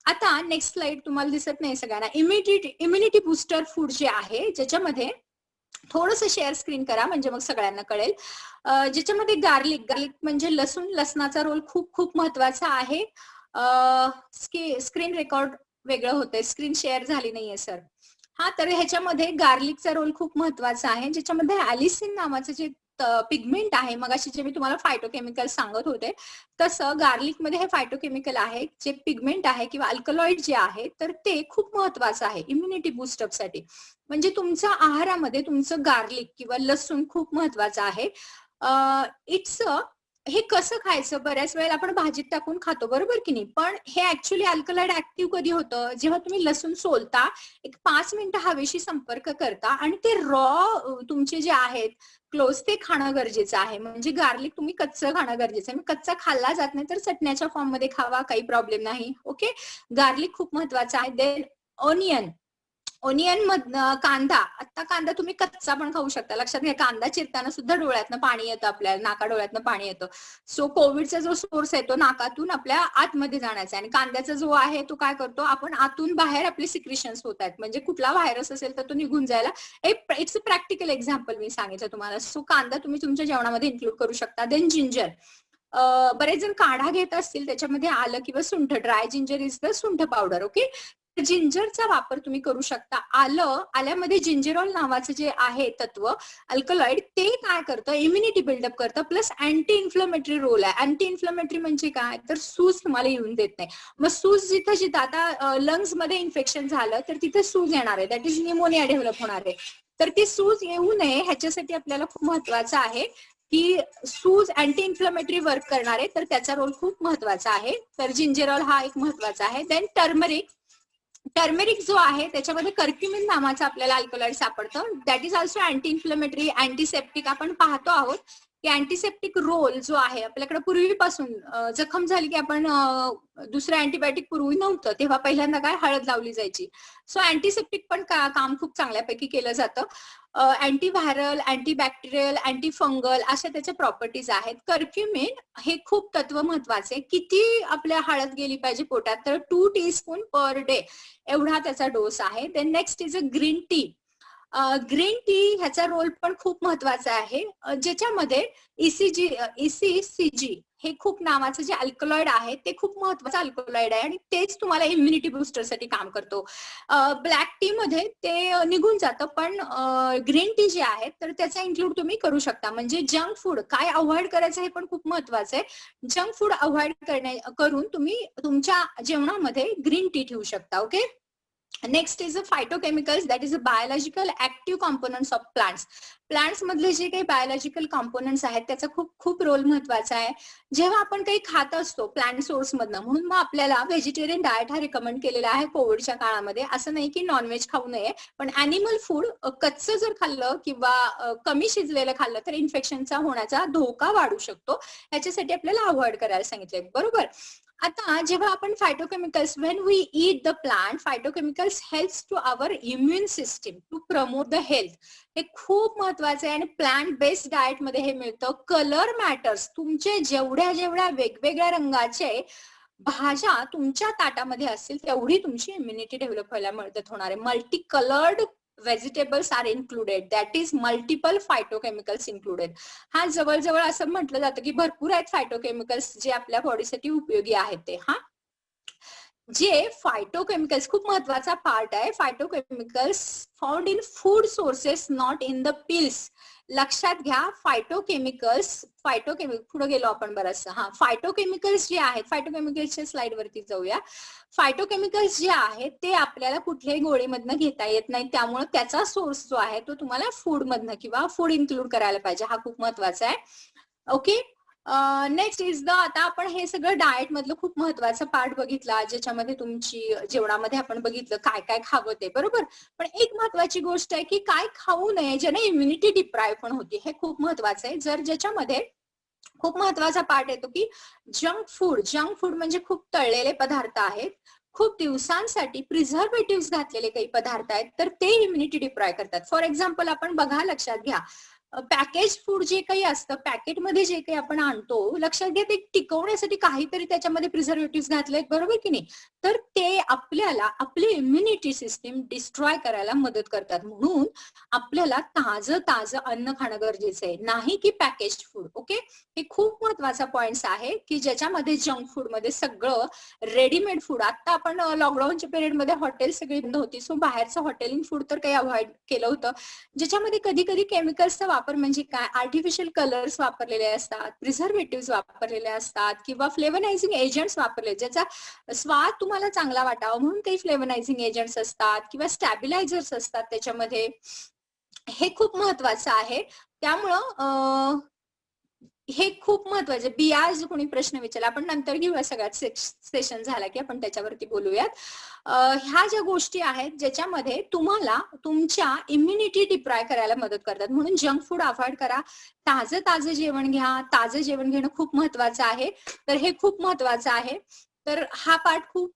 आता नेक्स्ट स्लाइड तुम्हाला दिसत नाही सगळ्यांना. इम्युनिटी बुस्टर फूड जे आहे, ज्याच्यामध्ये थोडंसं शेअर स्क्रीन करा म्हणजे मग सगळ्यांना कळेल. ज्याच्यामध्ये गार्लिक म्हणजे लसणाचा रोल खूप खूप महत्वाचा आहे. स्क्रीन रेकॉर्ड वेगळं होतंय, स्क्रीन शेअर झाली नाहीये सर. हा, तर ह्याच्यामध्ये गार्लिकचा रोल खूप महत्वाचा आहे, ज्याच्यामध्ये ॲलिसिन नावाचं जे पिगमेंट आहे, मगाशी जे मी तुम्हाला फायटोकेमिकल सांगत होते तसं गार्लिक मध्ये हे फायटोकेमिकल आहे, जे पिगमेंट आहे किंवा अल्कलॉइड जे आहे, तर ते खूप महत्वाचं आहे इम्युनिटी बूस्टअप साठी. म्हणजे तुमच्या आहारामध्ये तुमचं गार्लिक किंवा लसूण खूप महत्वाचं आहे. इट्स हे कसं खायचं? बऱ्याच वेळेला आपण भाजीत टाकून खातो, बरोबर की नाही? पण हे ऍक्च्युली अल्कलाइड ऍक्टिव्ह कधी होतं? जेव्हा तुम्ही लसूण सोलता, एक 5 मिनिटं हवेशी संपर्क करता आणि ते तुमचे जे आहेत क्लोज ते खाणं गरजेचं आहे. म्हणजे गार्लिक तुम्ही कच्चं खाणं गरजेचं आहे. कच्चा खाल्ला जात नाही तर चटण्याच्या फॉर्म मध्ये खावा, काही प्रॉब्लेम नाही. ओके, गार्लिक खूप महत्वाचा आहे. देन ओनियन मधनं कांदा, आता कांदा तुम्ही कच्चा पण खाऊ शकता. लक्षात घ्या, कांदा चिरताना सुद्धा डोळ्यातनं पाणी येतं, आपल्याला नाका डोळ्यातनं पाणी येतं. सो कोविडचा जो सोर्स आहे तो नाकातून आपल्या आतमध्ये जाण्याचा आहे आणि कांद्याचा जो आहे तो काय करतो, आपण आतून बाहेर आपले सिक्रिशन्स होत आहेत. म्हणजे कुठला व्हायरस असेल तर तो निघून जायला. इट्स अ प्रॅक्टिकल एक्झाम्पल मी सांगितलं तुम्हाला. सो कांदा तुम्ही तुमच्या जेवणामध्ये इन्क्लूड करू शकता. देन जिंजर, बरेच जण काढा घेत असतील, त्याच्यामध्ये आलं किंवा सुंठ, dry ginger is the sunth powder. Okay, जिंजरचा वापर तुम्ही करू शकता. आल्यामध्ये जिंजरॉल नावाचं जे आहे तत्व अल्कलॉइड, ते काय करतं, इम्युनिटी बिल्डअप करतं, प्लस अँटी इन्फ्लमेटरी रोल आहे. अँटी इन्फ्लमेटरी म्हणजे काय, तर सूज तुम्हाला येऊन देत नाही. मग सूज जिथं आता लंग्स मध्ये इन्फेक्शन झालं तर तिथे सूज येणार आहे, दॅट इज निमोनिया डेव्हलप होणार आहे. तर ती सूज येऊ नये ह्याच्यासाठी आपल्याला खूप महत्वाचं आहे की सूज अँटी इन्फ्लमेटरी वर्क करणार आहे, तर त्याचा रोल खूप महत्वाचा आहे. तर जिंजरॉल हा एक महत्वाचा आहे. देन टर्मेरिक जो आहे त्याच्यामध्ये कर्क्युमिन नावाचं आपल्याला अल्कलॉइड सापडतं. That is also anti inflammatory, antiseptic. आपण पाहतो आहोत की अँटीसेप्टिक रोल जो आहे आपल्याकडे पूर्वीपासून, जखम झाली की आपण दुसरं अँटीबायोटिक पूर्वी नव्हतं, तेव्हा पहिल्यांदा काय हळद लावली जायची. सो अँटीसेप्टिक पण काम खूप चांगल्यापैकी केलं जातं. अँटीव्हायरल, अँटीबॅक्टेरियल, अँटीफंगल अशा त्याच्या प्रॉपर्टीज आहेत. कर्क्युमिन हे खूप तत्व महत्वाचे. किती आपल्या हळद गेली पाहिजे पोटात, तर 2 टीस्पून पर डे एवढा त्याचा डोस आहे. Then next is a green tea. Green tea ह्याचा रोल पण खूप महत्वाचा आहे, ज्याच्यामध्ये ECCG हे खूप नावाचं जे अल्कलॉइड आहे ते खूप महत्वाचं अल्कलॉइड आहे आणि तेच तुम्हाला इम्युनिटी बुस्टरसाठी काम करतो. ब्लॅक टी मध्ये ते निघून जातं, पण ग्रीन टी जे आहे तर त्याचा इन्क्लूड तुम्ही करू शकता. म्हणजे जंक फूड काय अवॉइड करायचं हे पण खूप महत्वाचं आहे. जंक फूड अवॉइड करून तुम्ही तुमच्या जेवणामध्ये ग्रीन टी ठेवू शकता. Okay, next is a phytochemicals, that is a biological active components of plants. Plants मधले जे काही बायोलॉजिकल कॉम्पोनंट्स आहेत त्याचा खूप रोल महत्वाचा आहे. जेव्हा आपण काही खात असतो प्लांट सोर्स मधनं, म्हणून मग आपल्याला व्हेजिटेरियन डाएट हा रिकमेंड केलेला आहे कोविडच्या काळामध्ये. असं नाही की नॉनव्हेज खाऊ नये, पण अॅनिमल फूड कच्चं जर खाल्लं किंवा कमी शिजलेलं खाल्लं तर इन्फेक्शनचा होण्याचा धोका वाढू शकतो. याच्यासाठी आपल्याला अवॉइड करायला सांगितलंय, बरोबर. आता जेव्हा आपण phytochemicals, when we eat the plant, phytochemicals helps to our immune system to promote the health. हे खूप महत्वाचं आहे आणि प्लांट बेस्ड डाएट मध्ये हे मिळतं. Colour matters. तुमचे जेवढ्या वेगवेगळ्या रंगाचे भाज्या तुमच्या ताटामध्ये असतील तेवढी तुमची इम्युनिटी डेव्हलप व्हायला मदत होणार आहे. Multi coloured vegetables are included, that is multiple phytochemicals included. हा जवळजवळ असं म्हटलं जातं की भरपूर आहेत फायटोकेमिकल्स जे आपल्या बॉडीसाठी उपयोगी आहेत ते. हा जे फायटोकेमिकल्स खूप महत्वाचा पार्ट आहे. Phytochemicals found in food sources, not in the pills. लक्षात घ्या, फायटोकेमिकल्स पुढे गेलो आपण बरंचसं. फायटोकेमिकल्स जे आहेत, फायटोकेमिकल्सच्या स्लाइड वरती जाऊया. फायटोकेमिकल्स जे आहेत ते आपल्याला कुठल्याही गोळीमधनं घेता येत नाही, त्यामुळे त्याचा सोर्स जो आहे तो तुम्हाला फूड मधनं किंवा फूड इन्क्लूड करायला पाहिजे. हा खूप महत्वाचा आहे. ओके, नेक्स्ट इज द, आता आपण हे सगळं डाएट मधलं खूप महत्वाचं पार्ट बघितला, ज्याच्यामध्ये तुमची जेवणामध्ये आपण बघितलं काय काय खावं ते, बरोबर. पण एक महत्वाची गोष्ट आहे की काय खाऊ नये ज्याने इम्युनिटी डिप्राईव्ह पण होती. हे खूप महत्वाचं आहे. जर ज्याच्यामध्ये खूप महत्वाचा पार्ट येतो की जंक फूड म्हणजे खूप तळलेले पदार्थ आहेत, खूप दिवसांसाठी प्रिझर्वेटिव्ह घातलेले काही पदार्थ आहेत, तर ते इम्युनिटी डिप्राय करतात. फॉर एक्झाम्पल आपण बघा, लक्षात घ्या, पॅकेज फूड जे काही असतं, पॅकेटमध्ये जे काही आपण आणतो, लक्षात घ्या ते टिकवण्यासाठी काहीतरी त्याच्यामध्ये प्रिझर्वेटिव्ह घातलेत, बरोबर की नाही. तर ते आपल्याला आपली इम्युनिटी सिस्टीम डिस्ट्रॉय करायला मदत करतात. म्हणून आपल्याला ताजं अन्न खाणं गरजेचं आहे, नाही की पॅकेज फूड. ओके, हे खूप महत्वाचा पॉइंट आहे की ज्याच्यामध्ये जंक फूड मध्ये सगळं रेडीमेड फूड. आता आपण लॉकडाऊनच्या पिरियडमध्ये हॉटेल सगळी बंद होती, सो बाहेरचं हॉटेलिंग फूड तर काही अवॉइड केलं होतं, ज्याच्यामध्ये कधी केमिकल्सचा वापर म्हणजे काय, आर्टिफिशियल कलर्स वापरलेले असतात, प्रिझर्वेटिव्ह वापरलेले असतात किंवा फ्लेवनायझिंग एजंट्स वापरले, ज्याचा स्वाद तुम्हाला चांगला वाटावा म्हणून काही फ्लेवनायझिंग एजंट्स असतात किंवा स्टॅबिलायझर्स असतात त्याच्यामध्ये. हे खूप महत्वाचं आहे. त्यामुळं हे खूप महत्वाचं. बियाज कोणी प्रश्न विचारला, आपण नंतर घेऊया, सगळ्यात सेशन झाला की आपण त्याच्यावरती बोलूयात. ह्या ज्या गोष्टी आहेत ज्याच्यामध्ये तुम्हाला तुमच्या इम्युनिटी डिप्राय करायला मदत करतात, म्हणून जंक फूड अवॉइड करा, ताजं जेवण घ्या. ताजं जेवण घेणं खूप महत्वाचं आहे. तर हे खूप महत्वाचं आहे. तर हा पार्ट खूप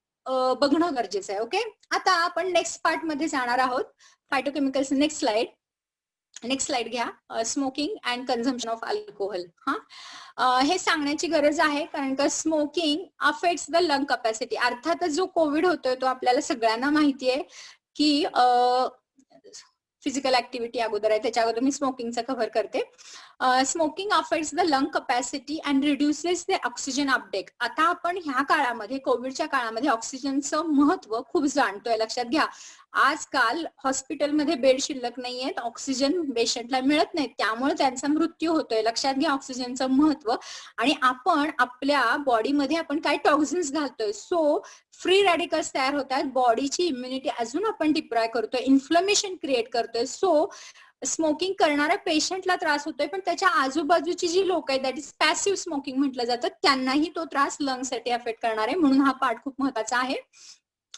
बघणं गरजेचं आहे. ओके, आता आपण नेक्स्ट पार्ट मध्ये जाणार आहोत. फायटोकेमिकल्स. नेक्स्ट स्लाइड घ्या. Smoking and consumption of alcohol. हे सांगण्याची गरज आहे कारण का smoking affects the lung capacity. अर्थातच जो कोविड होतोय तो आपल्याला सगळ्यांना माहिती आहे की फिजिकल ऍक्टिव्हिटी अगोदर आहे, त्याच्या अगोदर मी स्मोकिंगचा कव्हर करते. Smoking affects the lung capacity and reduces the oxygen Uptake. आता आपण ह्या काळामध्ये, कोविडच्या काळामध्ये ऑक्सिजनचं महत्व खूप जाणतोय. लक्षात घ्या, आजकाल हॉस्पिटलमध्ये बेड शिल्लक नाहीयेत, ऑक्सिजन पेशंटला मिळत नाही, त्यामुळे त्यांचा मृत्यू होतोय. लक्षात घ्या ऑक्सिजनचं महत्व. आणि आपण आपल्या बॉडीमध्ये आपण काय टॉक्झिन्स घालतोय, सो फ्री रॅडिकल्स तयार होतात, बॉडीची इम्युनिटी अजून आपण डिप्राय करतोय, इन्फ्लमेशन क्रिएट करतोय. सो स्मोकिंग करणाऱ्या पेशंटला त्रास होतोय, पण त्याच्या आजूबाजूची जी लोक आहेत, दॅट इज पॅसिव्ह स्मोकिंग म्हटलं जातं, त्यांनाही तो त्रास लंगसाठी अफेक्ट करणार आहे. म्हणून हा पार्ट खूप महत्वाचा आहे.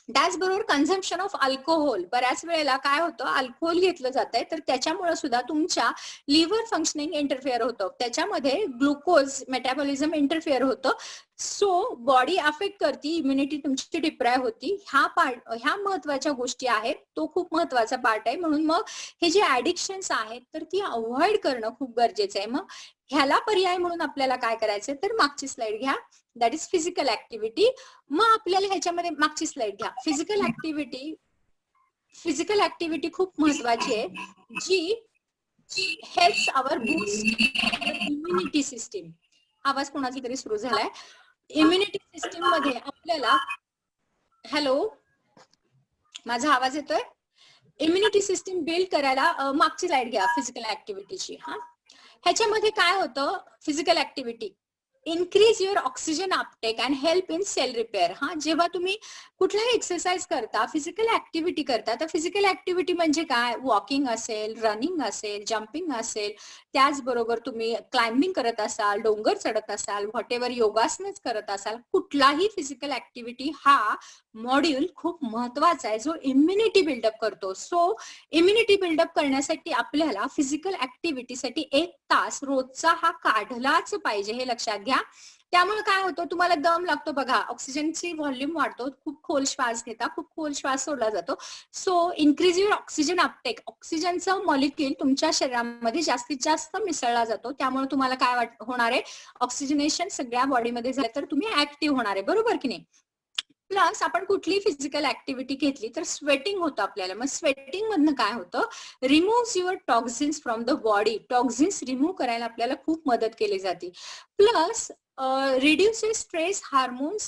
त्याचबरोबर कन्झम्पशन ऑफ अल्कोहोल. बऱ्याच वेळेला काय होतं, अल्कोहोल घेतलं जात आहे तर त्याच्यामुळे सुद्धा तुमच्या लिव्हर फंक्शनिंग इंटरफेअर होतं, त्याच्यामध्ये ग्लुकोज मेटाबॉलिझम इंटरफेअर होतं. सो बॉडी अफेक्ट करते, इम्युनिटी तुमची डिप्राय होती. ह्या महत्वाच्या गोष्टी आहेत, तो खूप महत्वाचा पार्ट आहे. म्हणून मग हे जे ऍडिक्शन्स आहेत तर ती अवॉइड करणं खूप गरजेचं आहे. मग ह्याला पर्याय म्हणून आपल्याला काय करायचंय, तर मागची स्लाइड घ्या, दॅट इज फिजिकल ऍक्टिव्हिटी. मग आपल्याला ह्याच्यामध्ये मागची स्लाइड घ्या. फिजिकल ऍक्टिव्हिटी खूप महत्वाची आहे, जी हेल्प्स आवर बूस्ट इम्युनिटी सिस्टीम. आवाज कोणाचा तरी सुरू झालाय. इम्युनिटी सिस्टीम मध्ये आपल्याला, हॅलो, माझा आवाज येतोय? इम्युनिटी सिस्टीम बिल्ड करायला मागची स्लाइड घ्या फिजिकल ऍक्टिव्हिटीची. ह्याच्यामध्ये काय होतं, physical activity increase your oxygen uptake and help in cell repair. जेव्हा तुम्ही कुठलाही एक्सरसाइज करता, फिजिकल ऍक्टिव्हिटी करता, तर फिजिकल ऍक्टिव्हिटी म्हणजे काय, वॉकिंग असेल, रनिंग असेल, जम्पिंग असेल, त्याचबरोबर तुम्ही क्लाइम्बिंग करत असाल, डोंगर चढत असाल, व्हॉट एव्हर योगासनच करत असाल, कुठलाही फिजिकल ऍक्टिव्हिटी हा मॉड्यूल खूप महत्वाचा आहे जो इम्युनिटी बिल्डअप करतो. सो इम्युनिटी बिल्डअप करण्यासाठी आपल्याला फिजिकल ऍक्टिव्हिटीसाठी 1 तास रोजचा हा काढलाच पाहिजे, हे लक्षात घ्या. त्यामुळे काय होतं, तुम्हाला दम लागतो बघा, ऑक्सिजनची व्हॉल्यूम वाढतो, खूप खोल श्वास घेता, खूप खोल श्वास सोडला जातो. So increase your oxygen Uptake. ऑक्सिजनचा मॉलिक्यूल तुमच्या शरीरामध्ये जास्तीत जास्त मिसळला जातो, त्यामुळे तुम्हाला काय होणार आहे, ऑक्सिजनेशन सगळ्या बॉडीमध्ये झालं तर तुम्ही ऍक्टिव्ह होणार आहे, बरोबर की नाही. प्लस आपण कुठली फिजिकल ऍक्टिव्हिटी घेतली तर स्वेटिंग होतं आपल्याला. मग स्वेटिंग मधनं काय होतं, remove your toxins from the body. Toxins remove करायला आपल्याला खूप मदत केली जाते. Plus reduces stress hormones.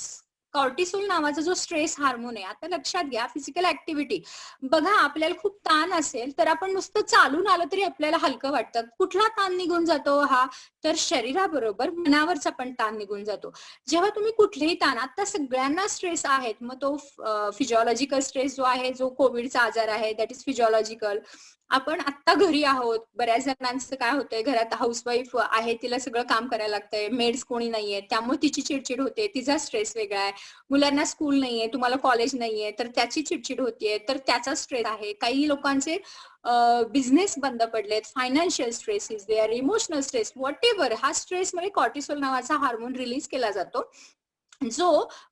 Cortisol नावाचा जो स्ट्रेस हार्मोन आहे, आता लक्षात घ्या, फिजिकल ऍक्टिव्हिटी बघा, आपल्याला खूप ताण असेल तर आपण नुसतं चालून आलं तरी आपल्याला हलकं वाटतं. कुठला ताण निघून जातो हा, तर शरीराबरोबर मनावरचा पण ताण निघून जातो. जेव्हा तुम्ही कुठलेही ताण, आता सगळ्यांना स्ट्रेस आहेत, मग तो फिजिओलॉजिकल स्ट्रेस जो आहे, जो कोविडचा आजार आहे, दॅट इज फिजिओलॉजिकल. आपण आता घरी आहोत, बऱ्याच जणांचं काय होतंय, घरात हाऊसवाईफ आहे, तिला सगळं काम करायला लागतंय, मेड्स कोणी नाहीये, त्यामुळे तिची चिडचिड होते, तिचा स्ट्रेस वेगळा आहे. मुलांना स्कूल नाहीये, तुम्हाला कॉलेज नाहीये, तर त्याची चिडचिड होतीये, तर त्याचा स्ट्रेस आहे. काही लोकांचे बिझनेस बंद पडलेत, financial stress is there, emotional stress, whatever. हा स्ट्रेस मध्ये कॉर्टिसोल नावाचा हार्मोन रिलीज केला जातो, जो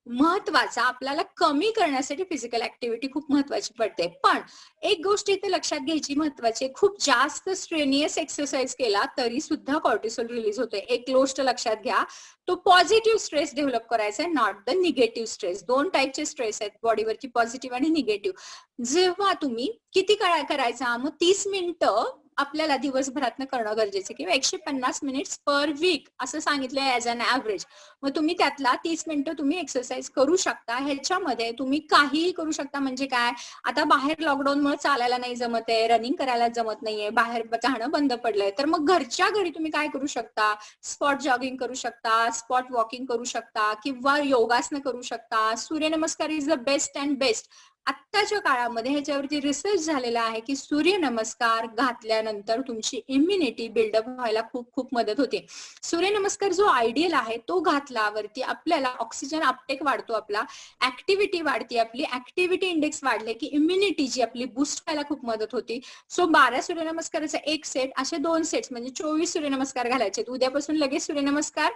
महत्वाचा आपल्याला कमी करण्यासाठी फिजिकल ऍक्टिव्हिटी खूप महत्वाची पडते. पण एक गोष्ट इथे लक्षात घ्यायची महत्वाची, खूप जास्त स्ट्रेनियस एक्सरसाइज केला तरी सुद्धा कॉर्टिसोल रिलीज होतोय. एक गोष्ट लक्षात घ्या, तो पॉझिटिव्ह स्ट्रेस डेव्हलप करायचा आहे, नॉट द निगेटिव्ह स्ट्रेस. 2 टाईपचे स्ट्रेस आहेत बॉडीवरची, पॉझिटिव्ह आणि निगेटिव्ह. जेव्हा तुम्ही किती काळ करायचा, मग 30 मिनिटं आपल्याला दिवसभरातनं करणं गरजेचं, किंवा 150 मिनिट्स पर वीक असं सांगितलंय ऍज अन ऍव्हरेज. मग तुम्ही त्यातला 30 मिनिटं तुम्ही एक्सरसाइज करू शकता. ह्याच्यामध्ये तुम्ही काहीही करू शकता. म्हणजे काय, आता बाहेर लॉकडाऊनमुळे चालायला नाही जमत आहे, रनिंग करायला जमत नाहीये, बाहेर जाणं बंद पडलंय, तर मग घरच्या घरी तुम्ही काय करू शकता, स्पॉट जॉगिंग करू शकता, स्पॉट वॉकिंग करू शकता, किंवा योगासनं करू शकता. Suryanamaskar is the best and best. आत्ताच्या काळामध्ये ह्याच्यावरती रिसर्च झालेला आहे की सूर्यनमस्कार घातल्यानंतर तुमची इम्युनिटी बिल्डअप व्हायला खूप खूप मदत होते. सूर्यनमस्कार जो आयडियल आहे तो घातल्यावरती आपल्याला ऑक्सिजन अपटेक वाढतो, आपला ऍक्टिव्हिटी वाढते, आपली ऍक्टिव्हिटी इंडेक्स वाढले की इम्युनिटी जी आपली बूस्ट व्हायला खूप मदत होती. सो 12 सूर्यनमस्काराचा एक सेट, असे 2 सेट्स म्हणजे 24 सूर्यनमस्कार घालायचे. उद्यापासून लगेच सूर्यनमस्कार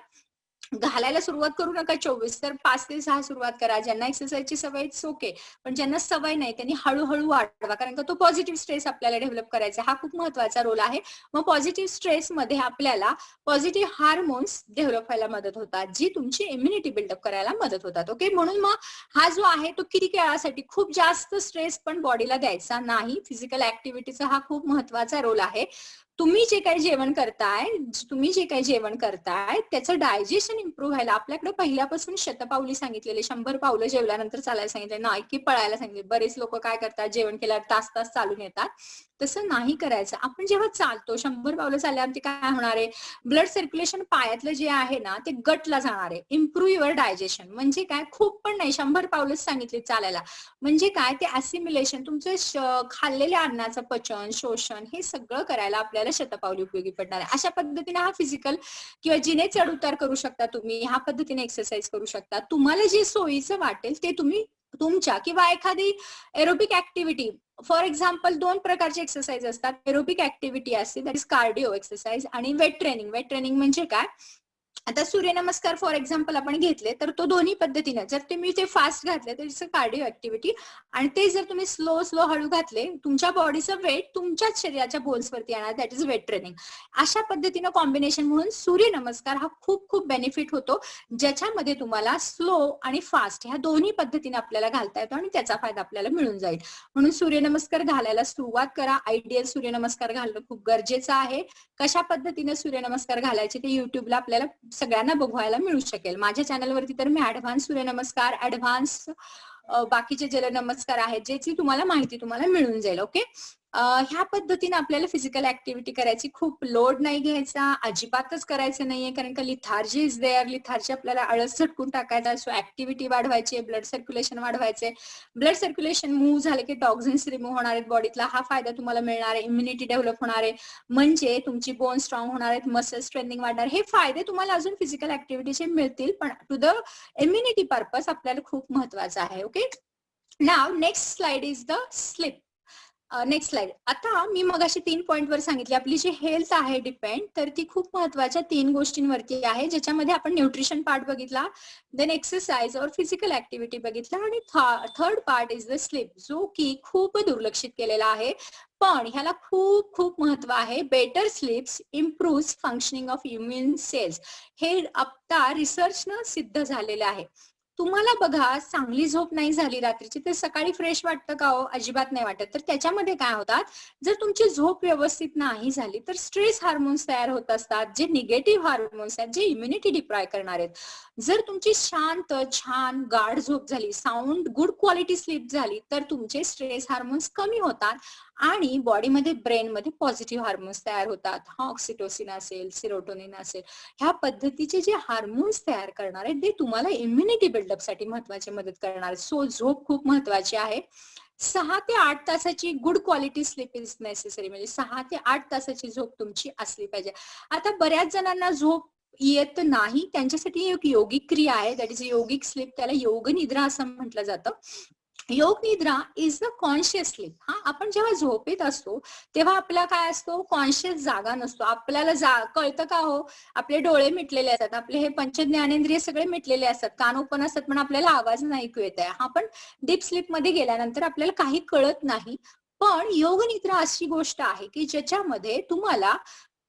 घालायला सुरुवात करू नका 24, तर 5 ते 6 सुरुवात करा. ज्यांना एक्सरसाइजची सवय ओके, पण ज्यांना सवय नाही त्यांनी हळूहळू वाढवा, कारण का तो पॉझिटिव्ह स्ट्रेस आपल्याला डेव्हलप करायचा, हा खूप महत्वाचा रोल आहे. मग पॉझिटिव्ह स्ट्रेस मध्ये आपल्याला पॉझिटिव्ह हार्मोन्स डेव्हलप व्हायला मदत होतात, जी तुमची इम्युनिटी बिल्डअप करायला मदत होतात. ओके, म्हणून मग हा जो आहे तो किती काळासाठी, खूप जास्त स्ट्रेस पण बॉडीला द्यायचा नाही. फिजिकल ऍक्टिव्हिटीचा हा खूप महत्वाचा रोल आहे. तुम्ही जे काही जेवण करताय त्याचं डायजेशन इम्प्रूव्ह व्हायला आपल्याकडे पहिल्यापासून शतपावली सांगितलेली, 100 पावलं जेवल्यानंतर चालायला सांगितले, नाही की पळायला सांगितले. बरेच लोक काय करतात, जेवण केल्यावर तास तास चालून येतात. तसं नाही करायचं. आपण जेव्हा चालतो 100 पावलं चालल्यावरती काय होणार आहे, ब्लड सर्क्युलेशन पायातलं जे आहे ना ते गटला जाणार आहे. इम्प्रूव्ह युअर डायजेशन म्हणजे काय, खूप पण नाही, 100 पावलंच सांगितले चालायला. म्हणजे काय, ते असिम्युलेशन, तुमचं खाल्लेल्या अन्नाचं पचन, शोषण हे सगळं करायला आपल्याला शतपावली उपयोगी पडणार आहे. अशा पद्धतीने हा फिजिकल किंवा जिने चढ उतार करू शकता, तुम्ही ह्या पद्धतीने एक्सरसाइज करू शकता. तुम्हाला जे सोयीचं वाटेल ते तुम्ही तुमच्या, किंवा एखादी एरोबिक ऍक्टिव्हिटी, फॉर एक्झाम्पल 2 प्रकारचे एक्सरसाइज असतात. एरोबिक ऍक्टिव्हिटी असते, दॅट इज कार्डिओ एक्सरसाइज, आणि वेट ट्रेनिंग. वेट ट्रेनिंग म्हणजे काय, आता सूर्यनमस्कार फॉर एक्झाम्पल आपण घेतले तर तो दोन्ही पद्धतीने, जर तुम्ही ते फास्ट घातले तर इट्स अ कार्डिओ ऍक्टिव्हिटी, आणि ते जर तुम्ही स्लो हळू घातले, तुमच्या बॉडीचं वेट तुमच्याच शरीराच्या बोन्सवरती येणार, दॅट इज वेट ट्रेनिंग. अशा पद्धतीनं कॉम्बिनेशन म्हणून सूर्यनमस्कार हा खूप खूप बेनिफिट होतो, ज्याच्यामध्ये तुम्हाला स्लो आणि फास्ट ह्या दोन्ही पद्धतीने आपल्याला घालता येतो, आणि त्याचा फायदा आपल्याला मिळून जाईल. म्हणून सूर्यनमस्कार घालायला सुरुवात करा. आयडियल सूर्यनमस्कार घालणं खूप गरजेचं आहे. कशा पद्धतीने सूर्यनमस्कार घालायचे ते युट्यूबला आपल्याला सगळ्यांना बघायला मिळू शकेल. माझ्या चॅनलवरती तर मी ऍडव्हान्स सूर्यनमस्कार, ऍडव्हान्स बाकीचे जलनमस्कार आहेत, ज्याची तुम्हाला माहिती तुम्हाला मिळून जाईल. ओके, ह्या पद्धतीने आपल्याला फिजिकल ऍक्टिव्हिटी करायची, खूप लोड नाही घ्यायचा, अजिबातच करायचं नाहीये, कारण का लिथार्जी इज देअर. लिथार्जी आपल्याला आळस झटकून टाकायचा. सो ऍक्टिव्हिटी वाढवायची, ब्लड सर्क्युलेशन वाढवायचे. ब्लड सर्क्युलेशन मूव्ह झाले की टॉक्झिन्स रिमूव्ह होणार आहेत बॉडीतला, हा फायदा तुम्हाला मिळणार आहे. इम्युनिटी डेव्हलप होणार आहे, म्हणजे तुमची बोन स्ट्रॉंग होणार आहेत, मसल स्ट्रेंथनिंग वाढणार. हे फायदे तुम्हाला अजून फिजिकल ऍक्टिव्हिटीचे मिळतील, पण टू द इम्युनिटी पर्पज आपल्याला खूप महत्वाचं आहे. Okay, now next slide is the sleep. Next slide. आता मी मगाशी 3 पॉइंटवर सांगितले, आपली जी हेल्थ आहे डिपेंड, तर ती खूप महत्वाच्या 3 गोष्टींवरती आहे, ज्याच्यामध्ये आपण न्यूट्रिशन पार्ट बघितला, देन एक्सरसाइज और फिजिकल ऍक्टिव्हिटी बघितला, आणि third part is the sleep, जो की खूप दुर्लक्षित केलेला आहे, पण ह्याला खूप खूप महत्व आहे. Better sleeps improve functioning of immune cells, हे आता रिसर्चनं सिद्ध झालेलं आहे. तुम्हाला बघा, चांगली झोप नाही झाली रात्रीची तर सकाळी फ्रेश वाटतं का हो? अजिबात नाही वाटत. तर त्याच्यामध्ये काय होतात, जर तुमची झोप व्यवस्थित नाही झाली तर स्ट्रेस हार्मोन्स तयार होत असतात, जे निगेटिव्ह हार्मोन्स आहेत, जे इम्युनिटी डिप्राय करणार आहेत. जर तुमची शांत, छान, गाढ झोप झाली, साऊंड गुड क्वालिटी स्लीप झाली, तर तुमचे स्ट्रेस हार्मोन्स कमी होतात आणि बॉडीमध्ये, ब्रेनमध्ये पॉझिटिव्ह हार्मोन्स तयार होतात. ऑक्सिटोसिन असेल, सिरोटोनिन असेल, ह्या पद्धतीचे जे हार्मोन्स तयार करणार आहेत ते तुम्हाला इम्युनिटी बिल्डअप साठी महत्वाची मदत करणार आहेत. सो झोप खूप महत्वाची आहे. 6 ते 8 तासाची good quality sleep is necessary, म्हणजे 6 ते 8 तासाची झोप तुमची असली पाहिजे. आता बऱ्याच जणांना झोप येत नाही, त्यांच्यासाठी एक योगिक क्रिया आहे, दॅट इज योगिक स्लीप, त्याला योग निद्रा असं म्हटलं जातं. योग निद्रा इज द कॉन्शियस स्लीप. हा, आपण जेव्हा झोपेत असतो तेव्हा आपला काय असतो, कॉन्शियस जागा नसतो. आपल्याला कळतं का हो, आपले डोळे मिटलेले असतात, आपले हे पंचज्ञानेंद्रिय सगळे मिटलेले असतात, कान ओपन असतात, पण आपल्याला आवाज नाही ऐकू येत आहे. हा, पण डीप स्लीप मध्ये गेल्यानंतर आपल्याला काही कळत नाही. पण योग निद्रा अशी गोष्ट आहे की ज्याच्यामध्ये तुम्हाला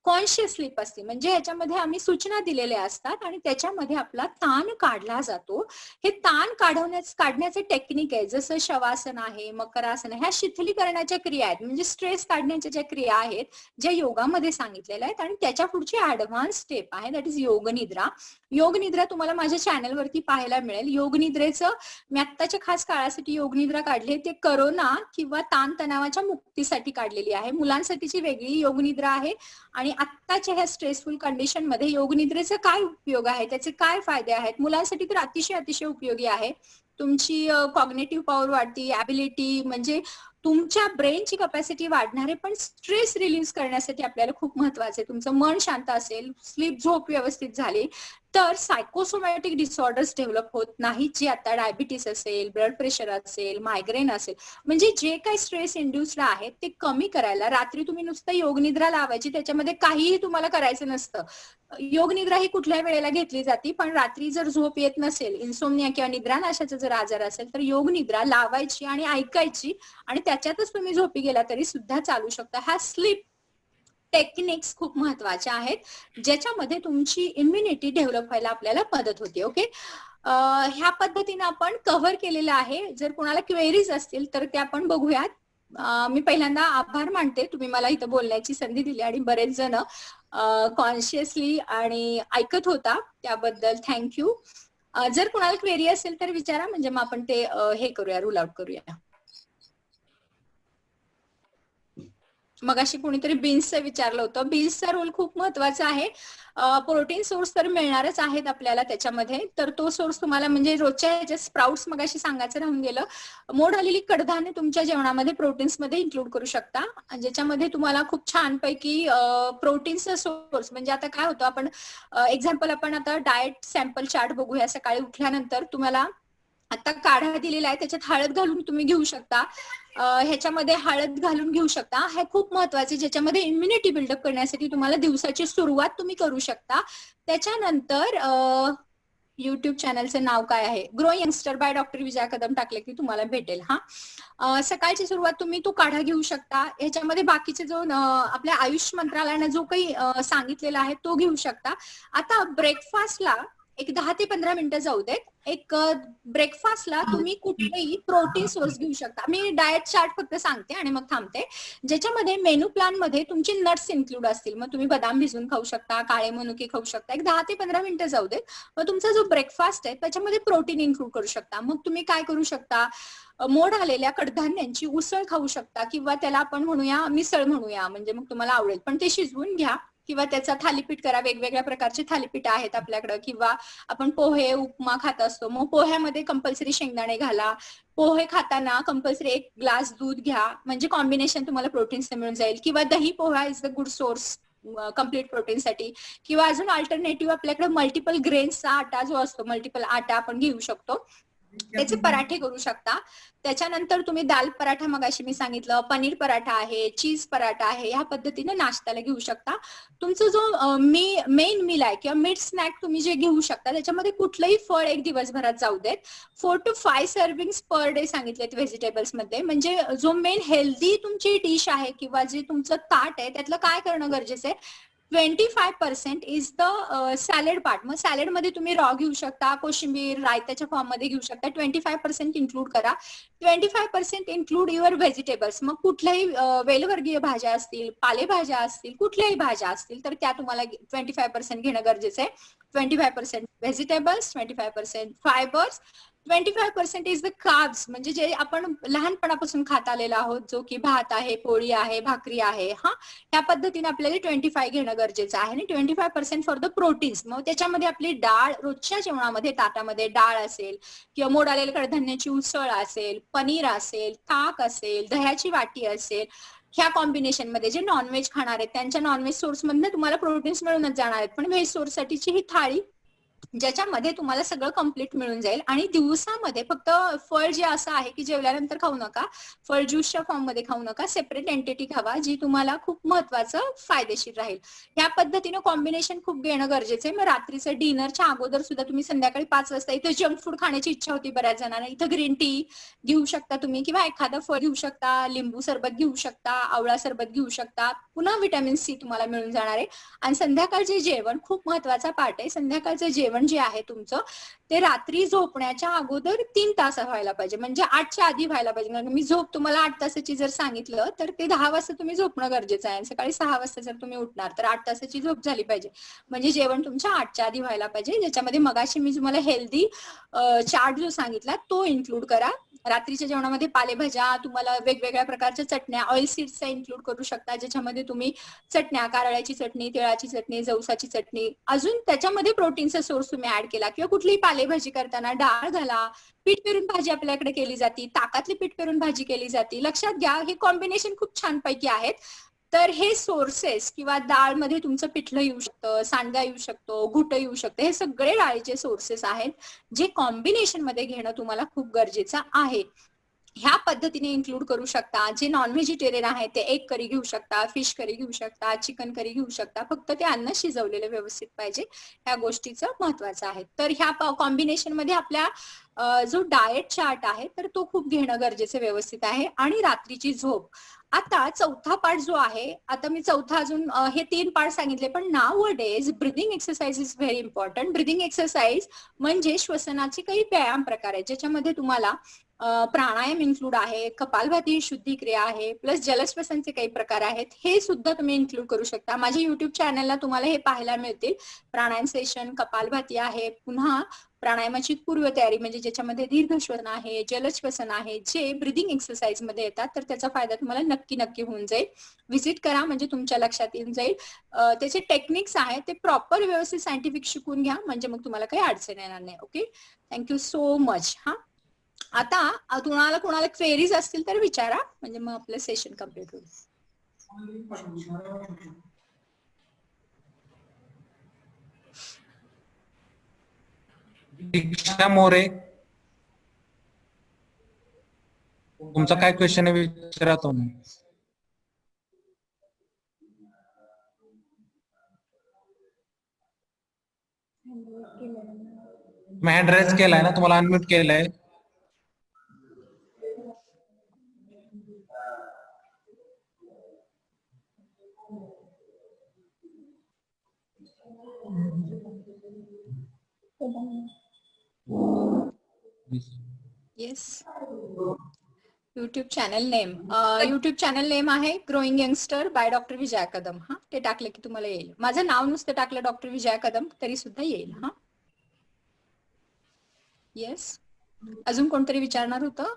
कॉन्शियस स्लीप असते, म्हणजे ह्याच्यामध्ये आम्ही सूचना दिलेल्या असतात आणि त्याच्यामध्ये आपला ताण काढला जातो. हे ताण काढण्याचे टेक्निक आहे, जसं शवासन आहे, मकरासन आहे, ह्या शिथिलीकरणाच्या क्रिया आहेत, म्हणजे स्ट्रेस काढण्याच्या ज्या क्रिया आहेत, ज्या योगामध्ये सांगितलेल्या आहेत. आणि त्याच्या पुढची ऍडव्हान्स स्टेप आहे, दॅट इज योग निद्रा. योग निद्रा तुम्हाला माझ्या चॅनलवरती पाहायला मिळेल. योग निद्रेचं मी आत्ताच्या खास काळासाठी योग निद्रा काढली, ते करोना किंवा ताणतणावाच्या मुक्तीसाठी काढलेली आहे. मुलांसाठीची वेगळी योग निद्रा आहे, आणि आत्ताच्या ह्या स्ट्रेसफुल कंडिशन मध्ये योग निद्रेचा काय उपयोग आहे, त्याचे काय फायदे आहेत, मुलांसाठी तर अतिशय अतिशय उपयोगी आहे. तुमची कॉग्निटिव्ह पॉवर वाढती, ॲबिलिटी म्हणजे तुमच्या ब्रेनची कपॅसिटी वाढणार आहे. पण स्ट्रेस रिलीज करण्यासाठी आपल्याला खूप महत्वाचं आहे तुमचं मन शांत असेल, स्लीप झोप व्यवस्थित झाली तर सायकोसोमॅटिक डिसऑर्डर्स डेव्हलप होत नाहीत, जे आता डायबिटीस असेल, ब्लड प्रेशर असेल, मायग्रेन असेल, म्हणजे जे काही स्ट्रेस इंड्युस्ड आहेत ते कमी करायला रात्री तुम्ही नुसतं योगनिद्रा लावायची, त्याच्यामध्ये काहीही तुम्हाला करायचं नसतं. योगनिद्रा ही कुठल्या वेळेला घेतली जाते, पण रात्री जर झोप येत नसेल, इन्सोमनिया किंवा निद्रानाशाचा जर आजार असेल तर योगनिद्रा लावायची आणि ऐकायची आणि त्याच्यातच तुम्ही झोपी गेला तरी सुद्धा चालू शकता. हा स्लीप टेक्निक्स खूप महत्वाच्या आहेत ज्याच्यामध्ये तुमची इम्युनिटी डेव्हलप व्हायला आपल्याला मदत होते. ओके, ह्या पद्धतीने आपण कव्हर केलेलं आहे. जर कोणाला क्वेरीज असतील तर ते आपण बघूयात. मी पहिल्यांदा आभार मानते, तुम्ही मला इथं बोलण्याची संधी दिली आणि बरेच जण कॉन्शियसली आणि ऐकत होता, त्याबद्दल थँक्यू. जर कोणाला क्वेरी असेल तर विचारा, म्हणजे मग आपण ते हे करूया, रूल आउट करूया. मगाशी कोणीतरी बीन्सचं विचारलं होतं. बीन्सचा रोल खूप महत्वाचा आहे. प्रोटीन सोर्स तर मिळणारच आहेत आपल्याला त्याच्यामध्ये, तर तो सोर्स तुम्हाला म्हणजे रोजच्या ह्याच्या स्प्राउट्स मगाशी सांगायचं राहून गेलं. मोड आलेली कडधान्य तुमच्या जेवणामध्ये प्रोटीन्स मध्ये इन्क्लूड करू शकता, ज्याच्यामध्ये तुम्हाला खूप छानपैकी प्रोटीनचा सोर्स म्हणजे आता काय होतं, आपण एक्झाम्पल आपण आता डाएट सॅम्पल चार्ट बघूया. सकाळी उठल्यानंतर तुम्हाला आता काढा दिलेला आहे, त्याच्यात हळद घालून तुम्ही घेऊ शकता, ह्याच्यामध्ये हळद घालून घेऊ शकता. हे खूप महत्वाचे, ज्याच्यामध्ये इम्युनिटी बिल्डअप करण्यासाठी तुम्हाला दिवसाची सुरुवात तुम्ही करू शकता. त्याच्यानंतर युट्यूब चॅनलचं नाव काय आहे, grow youngster by doctor Vijaya Kadam टाकले की तुम्हाला भेटेल. हा, सकाळची सुरुवात तुम्ही तो काढा घेऊ शकता. ह्याच्यामध्ये बाकीचे जो आपल्या आयुष मंत्रालयाने जो काही सांगितलेला आहे तो घेऊ शकता. आता ब्रेकफास्टला एक 10 ते 15 मिनिटं जाऊ देत. एक ब्रेकफास्टला तुम्ही कुठलेही प्रोटीन सोर्स घेऊ शकता. मी डाएट चार्ट फक्त सांगते आणि मग थांबते, ज्याच्यामध्ये मेनू प्लॅन मध्ये तुमचे नट्स इन्क्लूड असतील. मग तुम्ही बदाम भिजून खाऊ शकता, काळे मनुके खाऊ शकता. एक 10 ते 15 मिनिटं जाऊ देत. मग तुमचा जो ब्रेकफास्ट आहे त्याच्यामध्ये प्रोटीन इन्क्लूड करू शकता. मग तुम्ही काय करू शकता, मोड आलेल्या कडधान्यांची उसळ खाऊ शकता, किंवा त्याला आपण म्हणूया मिसळ म्हणूया, म्हणजे मग तुम्हाला आवडेल, पण ते शिजवून घ्या किंवा त्याचा थालीपीठ करा. वेगवेगळ्या प्रकारचे थालीपीठ आहेत आपल्याकडे, किंवा आपण पोहे उपमा खात असतो, मग पोह्यामध्ये कंपल्सरी शेंगदाणे घाला. पोहे खाताना कंपल्सरी 1 ग्लास दूध घ्या, म्हणजे कॉम्बिनेशन तुम्हाला प्रोटीन्स मिळून जाईल. किंवा dahi poha is the good source complete प्रोटीनसाठी. किंवा अजून अल्टरनेटिव्ह आपल्याकडे मल्टिपल ग्रेन्सचा आटा जो असतो, मल्टिपल आटा आपण घेऊ शकतो, त्याचे पराठे करू शकता. त्याच्यानंतर तुम्ही दाल पराठा मगाशी मी सांगितलं, पनीर पराठा आहे, चीज पराठा आहे, ह्या पद्धतीने नाश्त्याला घेऊ शकता. तुमचं जो मेन मील आहे किंवा मिड स्नॅक तुम्ही जे घेऊ शकता, त्याच्यामध्ये कुठलंही फळ एक दिवसभरात जाऊ देत. 4 to 5 सर्विंग्स पर डे सांगितलेत व्हेजिटेबल्स मध्ये. म्हणजे जो मेन हेल्दी तुमची डिश आहे किंवा जे तुमचं ताट आहे त्यातलं काय करणं गरजेचं आहे, 25% इज द सॅलड पार्ट. मग सॅलड मध्ये तुम्ही रॉ घेऊ शकता, कोशिंबीर रायत्याच्या फॉर्म मध्ये घेऊ शकता. 25% इन्क्लूड करा. 25% इन्क्लूड युअर व्हेजिटेबल्स. मग कुठल्याही वेलवर्गीय भाज्या असतील, पालेभाज्या असतील, कुठल्याही भाज्या असतील तर त्या तुम्हाला 25% घेणं गरजेचं आहे. 25% vegetables, 25% fibres, 25% is the carbs, म्हणजे जे आपण लहानपणापासून खात आलेलो आहोत, जो की भात आहे, पोळी आहे, भाकरी आहे. हा, ह्या पद्धतीने आपल्याला 25 घेणं गरजेचं आहे. आणि 25% फॉर द प्रोटीन्स. मग त्याच्यामध्ये आपली डाळ, रोजच्या जेवणामध्ये ताटामध्ये डाळ असेल, किंवा मोड आलेल्या कडधान्याची उसळ असेल, पनीर असेल, ताक असेल, दह्याची वाटी असेल, ह्या कॉम्बिनेशन मध्ये जे नॉनव्हेज खाणार आहेत त्यांच्या नॉनव्हेज सोर्स मधनं तुम्हाला प्रोटीन्स मिळूनच जाणार आहेत. पण व्हेज सोर्स साठीची ही थाळी ज्याच्यामध्ये तुम्हाला सगळं कम्प्लीट मिळून जाईल. आणि दिवसामध्ये फक्त फळ जे असं आहे की जेवल्यानंतर खाऊ नका, फळ ज्यूसच्या फॉर्म मध्ये खाऊ नका, सेपरेट एंटिटी खावा, जी तुम्हाला खूप महत्वाचं फायदेशीर राहील. या पद्धतीने कॉम्बिनेशन खूप घेणं गरजेचं आहे. मग रात्रीचं डिनरच्या अगोदर सुद्धा तुम्ही संध्याकाळी 5 वाजता इथं जंक फूड खाण्याची इच्छा होती बऱ्याच जणांना, इथं ग्रीन टी घेऊ शकता तुम्ही, किंवा एखादं फळ घेऊ शकता, लिंबू सरबत घेऊ शकता, आवळा सरबत घेऊ शकता. पुन्हा व्हिटॅमिन सी तुम्हाला मिळून जाणार आहे. आणि संध्याकाळचे जेवण खूप महत्वाचा पार्ट आहे. संध्याकाळचं जेवण जे आहे तुमचं ते रात्री झोपण्याच्या अगोदर 3 तास व्हायला पाहिजे, म्हणजे 8च्या आधी व्हायला पाहिजे. कारण मी झोप तुम्हाला 8 तासाची जर सांगितलं तर ते 10 वाजता तुम्ही झोपणं गरजेचं आहे. सकाळी 6 वाजता जर तुम्ही उठणार तर 8 तासाची झोप झाली पाहिजे. म्हणजे जेवण तुमच्या 8च्या आधी व्हायला पाहिजे, ज्याच्यामध्ये मगाशी मी तुम्हाला हेल्दी चार्ट जो सांगितला तो इन्क्लूड करा. रात्रीच्या जेवणामध्ये पालेभाज्या, तुम्हाला वेगवेगळ्या प्रकारच्या चटण्या, ऑइल सीड्सचा इन्क्लूड करू शकता, ज्याच्यामध्ये तुम्ही चटण्या, कारळ्याची चटणी, तिळाची चटणी, जवसाची चटणी, अजून त्याच्यामध्ये प्रोटीनचा सोर्स तुम्ही ऍड केला, किंवा कुठलीही पालेभाजी करताना डाळ घाला. पीठ पेरून भाजी आपल्याकडे केली जाते, ताकातली पीठ पेरून भाजी केली जाते. लक्षात घ्या, हे कॉम्बिनेशन खूप छानपैकी आहेत. तर हे सोर्सेस, किंवा डाळमध्ये तुमचं पिठलं येऊ शकतं, सांडगा येऊ शकतो, घुट येऊ शकतं, हे सगळे डाळीचे सोर्सेस आहेत जे कॉम्बिनेशन मध्ये घेणं तुम्हाला खूप गरजेचं आहे. ह्या पद्धतीने इन्क्लूड करू शकता. जे नॉन व्हेजिटेरियन आहेत ते एग करी घेऊ शकता, फिश करी घेऊ शकता, चिकन करी घेऊ शकता. फक्त ते अन्न शिजवलेलं व्यवस्थित पाहिजे, ह्या गोष्टीचं महत्वाचं आहे. तर ह्या कॉम्बिनेशन मध्ये आपल्या जो डाएट चार्ट आहे तर तो खूप घेणं गरजेचं व्यवस्थित आहे. आणि रात्रीची झोप. आता चौथा पार्ट जो आहे, आता मी चौथा अजून हे 3 पार्ट सांगितले, पण nowadays breathing exercise is very important. Breathing exercise म्हणजे श्वसनाचे काही व्यायाम प्रकार आहेत, ज्याच्यामध्ये तुम्हाला प्राणायाम इन्क्लूड आहे, कपालभाती शुद्धी क्रिया आहे, प्लस जलश्वसनचे काही प्रकार आहेत, हे सुद्धा तुम्ही इन्क्लूड करू शकता. माझ्या युट्यूब चॅनलला तुम्हाला हे पाहायला मिळतील. प्राणायाम सेशन, कपालभाती आहे, पुन्हा प्राणायामाची पूर्वतयारी म्हणजे ज्याच्यामध्ये दीर्घ श्वसन आहे, जलश्वसन आहे, जे ब्रिदिंग एक्सरसाइज मध्ये येतात. तर त्याचा फायदा तुम्हाला नक्की नक्की होऊन जाईल. व्हिजिट करा, म्हणजे तुमच्या लक्षात येऊन जाईल. त्याचे टेक्निक्स आहेत ते प्रॉपर व्यवस्थित सायंटिफिक शिकून घ्या, म्हणजे मग तुम्हाला काही अडचण येणार नाही. Okay, thank you so much. हा, आता तुम्हाला कोणाला क्वेरीज असतील तर विचारा, म्हणजे मग आपलं सेशन कम्प्लीट होईल. दीक्षा मोरे, तुमचा काय क्वेश्चन आहे विचारा तुम्ही. मी हँड रेज केलाय ना, तुम्हाला अनम्यूट केलंय. Yes. YouTube channel name, YouTube channel name आहे growing youngster by doctor Vijaya Kadam. हा, ते टाकलं की तुम्हाला येईल. माझं नाव नुसतं टाकलं डॉक्टर विजया कदम तरी सुद्धा येईल. हा, येस. अजून कोणतरी विचारणार होतं?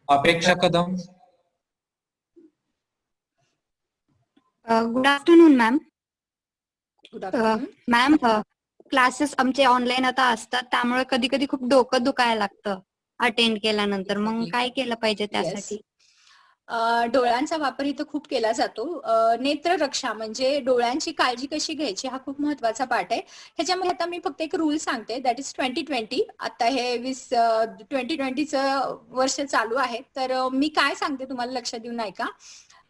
अपेक्षा Kadam. Good afternoon ma'am. Good afternoon. Ma'am, classes आमचे ऑनलाईन आता असतात, त्यामुळे कधी कधी खूप डोकं दुखायला लागतं अटेंड केल्यानंतर. मग काय केलं पाहिजे त्यासाठी? डोळ्यांचा वापर इथं खूप केला जातो. नेत्ररक्षा म्हणजे डोळ्यांची काळजी कशी घ्यायची, हा खूप महत्वाचा पार्ट आहे. ह्याच्यामध्ये आता मी फक्त एक रूल सांगते, दॅट इज 2020. आता हे 2020चं वर्ष चालू आहे. तर मी काय सांगते तुम्हाला लक्षात देऊन ऐका.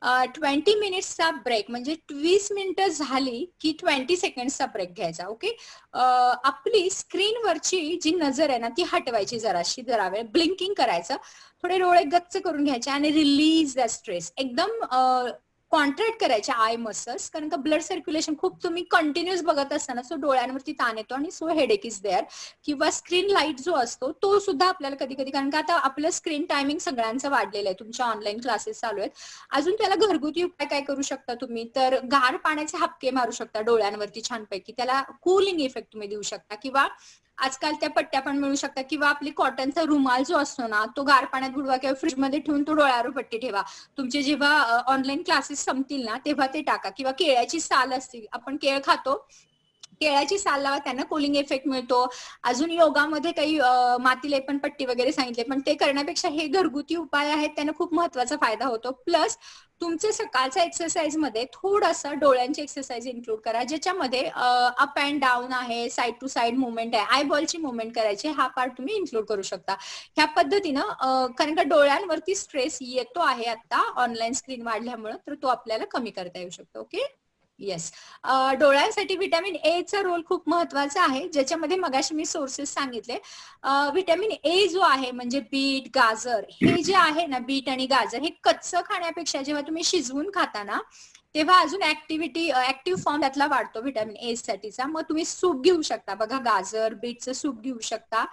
20 मिनिट्सचा ब्रेक, म्हणजे 20 मिनिटं झाली की 20 सेकंड्सचा ब्रेक घ्यायचा. ओके, आपली स्क्रीनवरची जी नजर आहे ना ती हटवायची, जरा वेळ ब्लिंकिंग करायचं, थोडे डोळे गच्च करून घ्यायचे आणि रिलीज द स्ट्रेस. एकदम कॉन्ट्रॅक्ट करायचे आय मसल्स, कारण का ब्लड सर्क्युलेशन खूप तुम्ही कंटिन्युअस बघत असताना सो डोळ्यांवरती ताण येतो आणि सो हेडेक इज देअर. किंवा स्क्रीन लाईट जो असतो तो सुद्धा आपल्याला कधी कधी, कारण का आता आपलं स्क्रीन टायमिंग सगळ्यांचं वाढलेलं आहे, तुमच्या ऑनलाईन क्लासेस चालू आहेत. अजून त्याला घरगुती उपाय काय करू शकता तुम्ही, तर गार पाण्याचे हापके मारू शकता डोळ्यांवरती छानपैकी, त्याला कूलिंग इफेक्ट तुम्ही देऊ शकता. किंवा आजकाल त्या पट्ट्या पण मिळू शकतात, किंवा आपली कॉटनचा रुमाल जो असतो ना तो गार पाण्यात बुडवा, किंवा फ्रीजमध्ये ठेवून तो डोळ्यावर पट्टी ठेवा. तुमचे जेव्हा ऑनलाईन क्लासेस संपतील ना तेव्हा ते टाका. किंवा केळ्याची साल असते, आपण केळ खातो, केळ्याची साल लावा, त्यांना कूलिंग इफेक्ट मिळतो. अजून योगामध्ये काही माती लेपन पट्टी वगैरे सांगितले, पण ते करण्यापेक्षा हे घरगुती उपाय आहेत, त्यांना खूप महत्वाचा फायदा होतो. प्लस तुमच्या सकाळच्या एक्सरसाइज मध्ये थोडासा डोळ्यांची एक्सरसाइज इन्क्लूड करा, ज्याच्यामध्ये अप अँड डाऊन आहे, साइड टू साइड मुवमेंट आहे, आयबॉलची मुवमेंट करायची, हा पार्ट तुम्ही इन्क्लूड करू शकता. ह्या पद्धतीनं कारण का डोळ्यांवरती स्ट्रेस येतो आहे आता ऑनलाईन स्क्रीन वाढल्यामुळे, तर तो आपल्याला कमी करता येऊ शकतो. Okay, yes. डोळ्यांसाठी व्हिटॅमिन ए चा रोल खूप महत्वाचा आहे, ज्याच्यामध्ये मगाशी मी सोर्सेस सांगितले. व्हिटॅमिन ए जो आहे म्हणजे बीट, गाजर, हे जे आहे ना, बीट आणि गाजर हे कच्चं खाण्यापेक्षा जेव्हा तुम्ही शिजवून खाता ना तेव्हा अजून ऍक्टिव्ह फॉर्म त्यातला वाढतो व्हिटॅमिन ए साठीचा. मग तुम्ही सूप घेऊ शकता बघा, गाजर बीटचं सूप घेऊ शकता.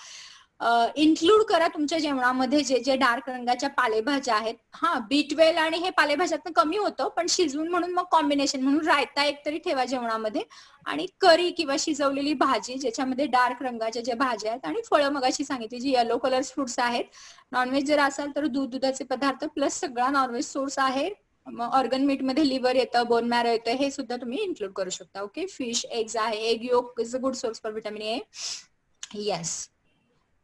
इन्क्लूड करा तुमच्या जेवणामध्ये जे जे डार्क रंगाच्या पालेभाज्या आहेत. हा, B12 आणि हे पालेभाज्यातनं कमी होतं, पण शिजवून म्हणून मग कॉम्बिनेशन म्हणून रायता एक तरी ठेवा जेवणामध्ये, आणि करी किंवा शिजवलेली भाजी ज्याच्यामध्ये डार्क रंगाच्या ज्या भाज्या आहेत, आणि फळं मगाशी सांगितली जी येलो कलर फ्रुट्स आहेत. नॉनव्हेज जर असाल तर दुधाचे पदार्थ प्लस सगळा नॉनव्हेज सोर्स आहे. मग ऑर्गन मीट मध्ये लिव्हर येतं, बोन मॅरो येतं, हे सुद्धा तुम्ही इन्क्लूड करू शकता. ओके, फिश, एग्स आहे, egg yolk is a good source for vitamin A. Yes.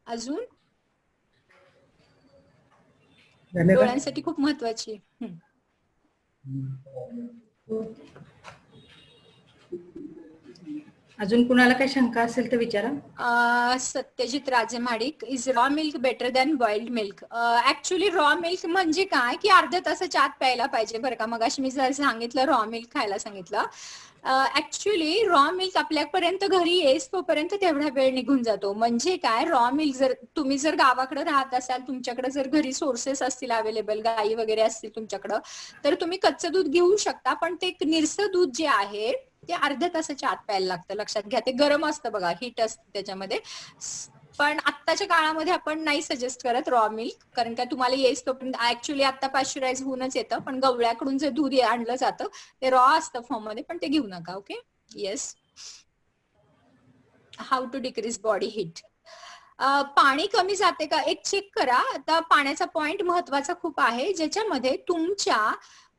अजून डोळ्यांसाठी खूप महत्वाची. अजून कुणाला काही शंका असेल तर विचारा. सत्यजित राजे Madik, is raw milk better than boiled milk? Actually raw milk म्हणजे काय की अर्ध्या तासाच्या आत प्यायला पाहिजे बरं का. मगाशी मी जर सांगितलं रॉ मिल्क खायला सांगितलं. ऍक्च्युली रॉ मिल्क आपल्यापर्यंत घरी येस तोपर्यंत तेवढा वेळ निघून जातो. म्हणजे काय, रॉ मिल्क जर तुम्ही जर गावाकडे राहत असाल, तुमच्याकडे जर घरी सोर्सेस असतील अवेलेबल, गाई वगैरे असतील तुमच्याकडं, तर तुम्ही कच्चं दूध घेऊ शकता. पण ते निरसं दूध जे आहे ते अर्ध्या तासाच्या आत प्यायला लागतं. लक्षात घ्या, ते गरम असतं बघा, हीट असते त्याच्यामध्ये. पण आत्ताच्या काळामध्ये आपण नाही सजेस्ट करत रॉ मिल्क, कारण का तुम्हाला येस तोपर्यंत ऍक्च्युली आता पाश्चराइज होऊनच येतं, पण गवळ्याकडून जे दूध आणलं जातं ते रॉ असतं फॉर्म मध्ये, पण ते घेऊ नका. Okay. Yes. How to decrease body heat? पाणी कमी जाते का एक चेक करा. आता पाण्याचा पॉइंट महत्वाचा खूप आहे, ज्याच्यामध्ये तुमच्या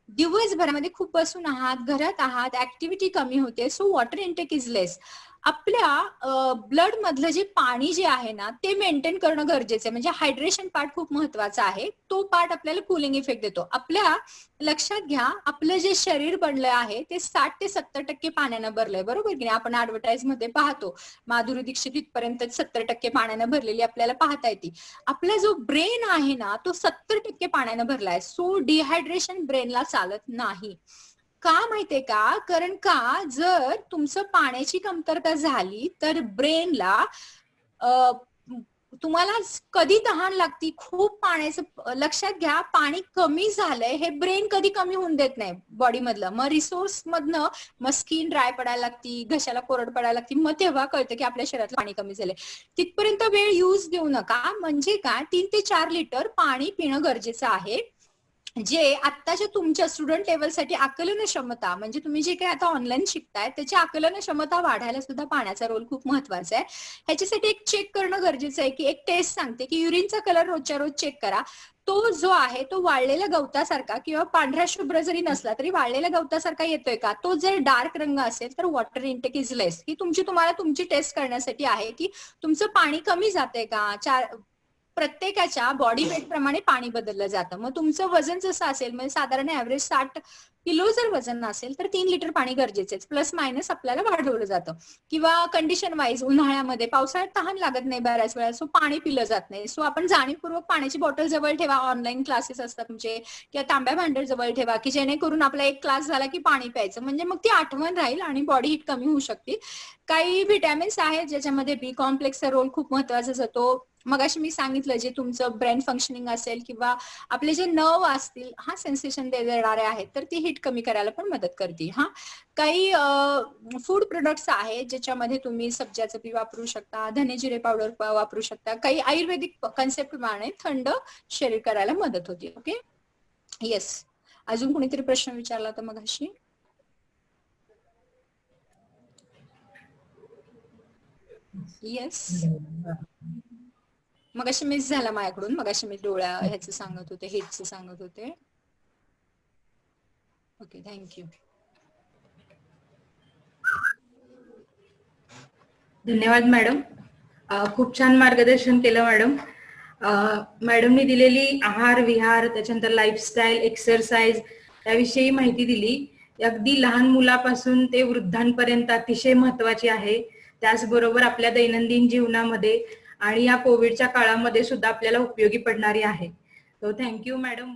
दिवसभरामध्ये खूप बसून आहात, घरात आहात, ऍक्टिव्हिटी कमी होते, सो वॉटर इनटेक इज लेस. आपल्या ब्लड मधलं जे पाणी जे आहे ना ते मेंटेन करणं गरजेचं आहे. म्हणजे हायड्रेशन पार्ट खूप महत्वाचा आहे. तो पार्ट आपल्याला कुलिंग इफेक्ट देतो. आपल्या लक्षात घ्या, आपलं जे शरीर बनलं आहे ते 60 ते 70% पाण्यानं भरलंय, बरोबर की नाही? आपण ऍडव्हर्टाईज मध्ये पाहतो माधुरी दीक्षित इथपर्यंत 70% पाण्यानं भरलेली आपल्याला पाहता येते. आपला जो ब्रेन आहे ना तो 70% पाण्यानं भरलाय. सो डिहायड्रेशन ब्रेनला चालत नाही. का माहितीये का? कारण का जर तुमचं पाण्याची कमतरता झाली तर ब्रेनला तुम्हाला कधी तहान लागती, खूप पाण्याचं, लक्षात घ्या, पाणी कमी झालंय हे ब्रेन कधी कमी होऊन देत नाही बॉडी मधलं. मग रिसोर्स मधनं मग स्किन ड्राय पडायला लागती, घशाला कोरड पडायला लागती, मग तेव्हा कळतं की आपल्या शरीरातलं पाणी कमी झालंय. तिथपर्यंत वेळ यूज देऊ नका. म्हणजे काय, 3 ते 4 लिटर पाणी पिणं गरजेचं आहे. जे आत्ताच्या तुमच्या स्टुडंट लेवलसाठी आकलन क्षमता, म्हणजे तुम्ही जे काही आता ऑनलाईन शिकताय त्याची आकलन क्षमता वाढायला सुद्धा पाण्याचा रोल खूप महत्वाचा आहे. ह्याच्यासाठी एक चेक करणं गरजेचं आहे की एक टेस्ट सांगते की युरिनचा कलर रोजच्या रोज चेक करा. तो जो आहे तो वाळलेल्या गवतासारखा किंवा पांढरा शुभ्र जरी नसला तरी वाळलेल्या गवतासारखा येतोय का? तो जर डार्क रंग असेल तर वॉटर इंटेक इज लेस. ही तुम्हाला तुमची टेस्ट करण्यासाठी आहे की तुमचं पाणी कमी जातंय का. प्रत्येकाच्या बॉडी वेट प्रमाणे पाणी बदललं जातं. मग तुमचं वजन जसं असेल, म्हणजे साधारण ऍव्हरेज 60 किलो जर वजन असेल तर 3 लिटर पाणी गरजेचे, प्लस मायनस आपल्याला वाढवलं जातं. किंवा कंडिशन वाईज उन्हाळ्यामध्ये, पावसाळ्यात तहान लागत नाही बऱ्याच वेळा, सो पाणी पिलं जात नाही. सो आपण जाणीवपूर्वक पाण्याची बॉटल जवळ ठेवा. ऑनलाईन क्लासेस असतात तुमचे, किंवा तांब्या भांडर जवळ ठेवा की जेणेकरून आपला एक क्लास झाला की पाणी प्यायचं, म्हणजे मग ती आठवण राहील आणि बॉडी हीट कमी होऊ शकते. काही व्हिटॅमिन्स आहेत ज्याच्यामध्ये बी कॉम्प्लेक्सचा रोल खूप महत्वाचा जातो. मगाशी मी सांगितलं जे तुमचं ब्रेन फंक्शनिंग असेल किंवा आपले जे नर्व असतील, हा सेन्सेशन देणारे आहेत, तर ती हीट कमी करायला पण मदत करते. हा, काही फूड प्रोडक्ट्स आहेत ज्याच्यामध्ये तुम्ही सब्जाचं बी वापरू शकता, धने जिरे पावडर वापरू शकता. काही आयुर्वेदिक कन्सेप्ट प्रमाणे थंड शरीर करायला मदत होते. ओके. येस. अजून कोणीतरी प्रश्न विचारला होता मगाशी? येस. मगाशी मिस झाला माझ्याकडून. मगाशी मी डोळ्या ह्याचं सांगत होते, हिटचं सांगत होते. Okay, thank you. धन्यवाद मॅडम. खूप छान मार्गदर्शन केलं मॅडम. मॅडमनी दिलेली आहार विहार, त्याच्यानंतर लाईफस्टाईल, एक्सरसाइज याविषयी माहिती दिली. अगदी लहान मुलापासून ते वृद्धांपर्यंत अतिशय महत्वाची आहे. त्याचबरोबर आपल्या दैनंदिन जीवनामध्ये आणि या कोविडच्या काळामध्ये सुद्धा आपल्याला उपयोगी पडणारी आहे. तो थँक्यू मॅडम.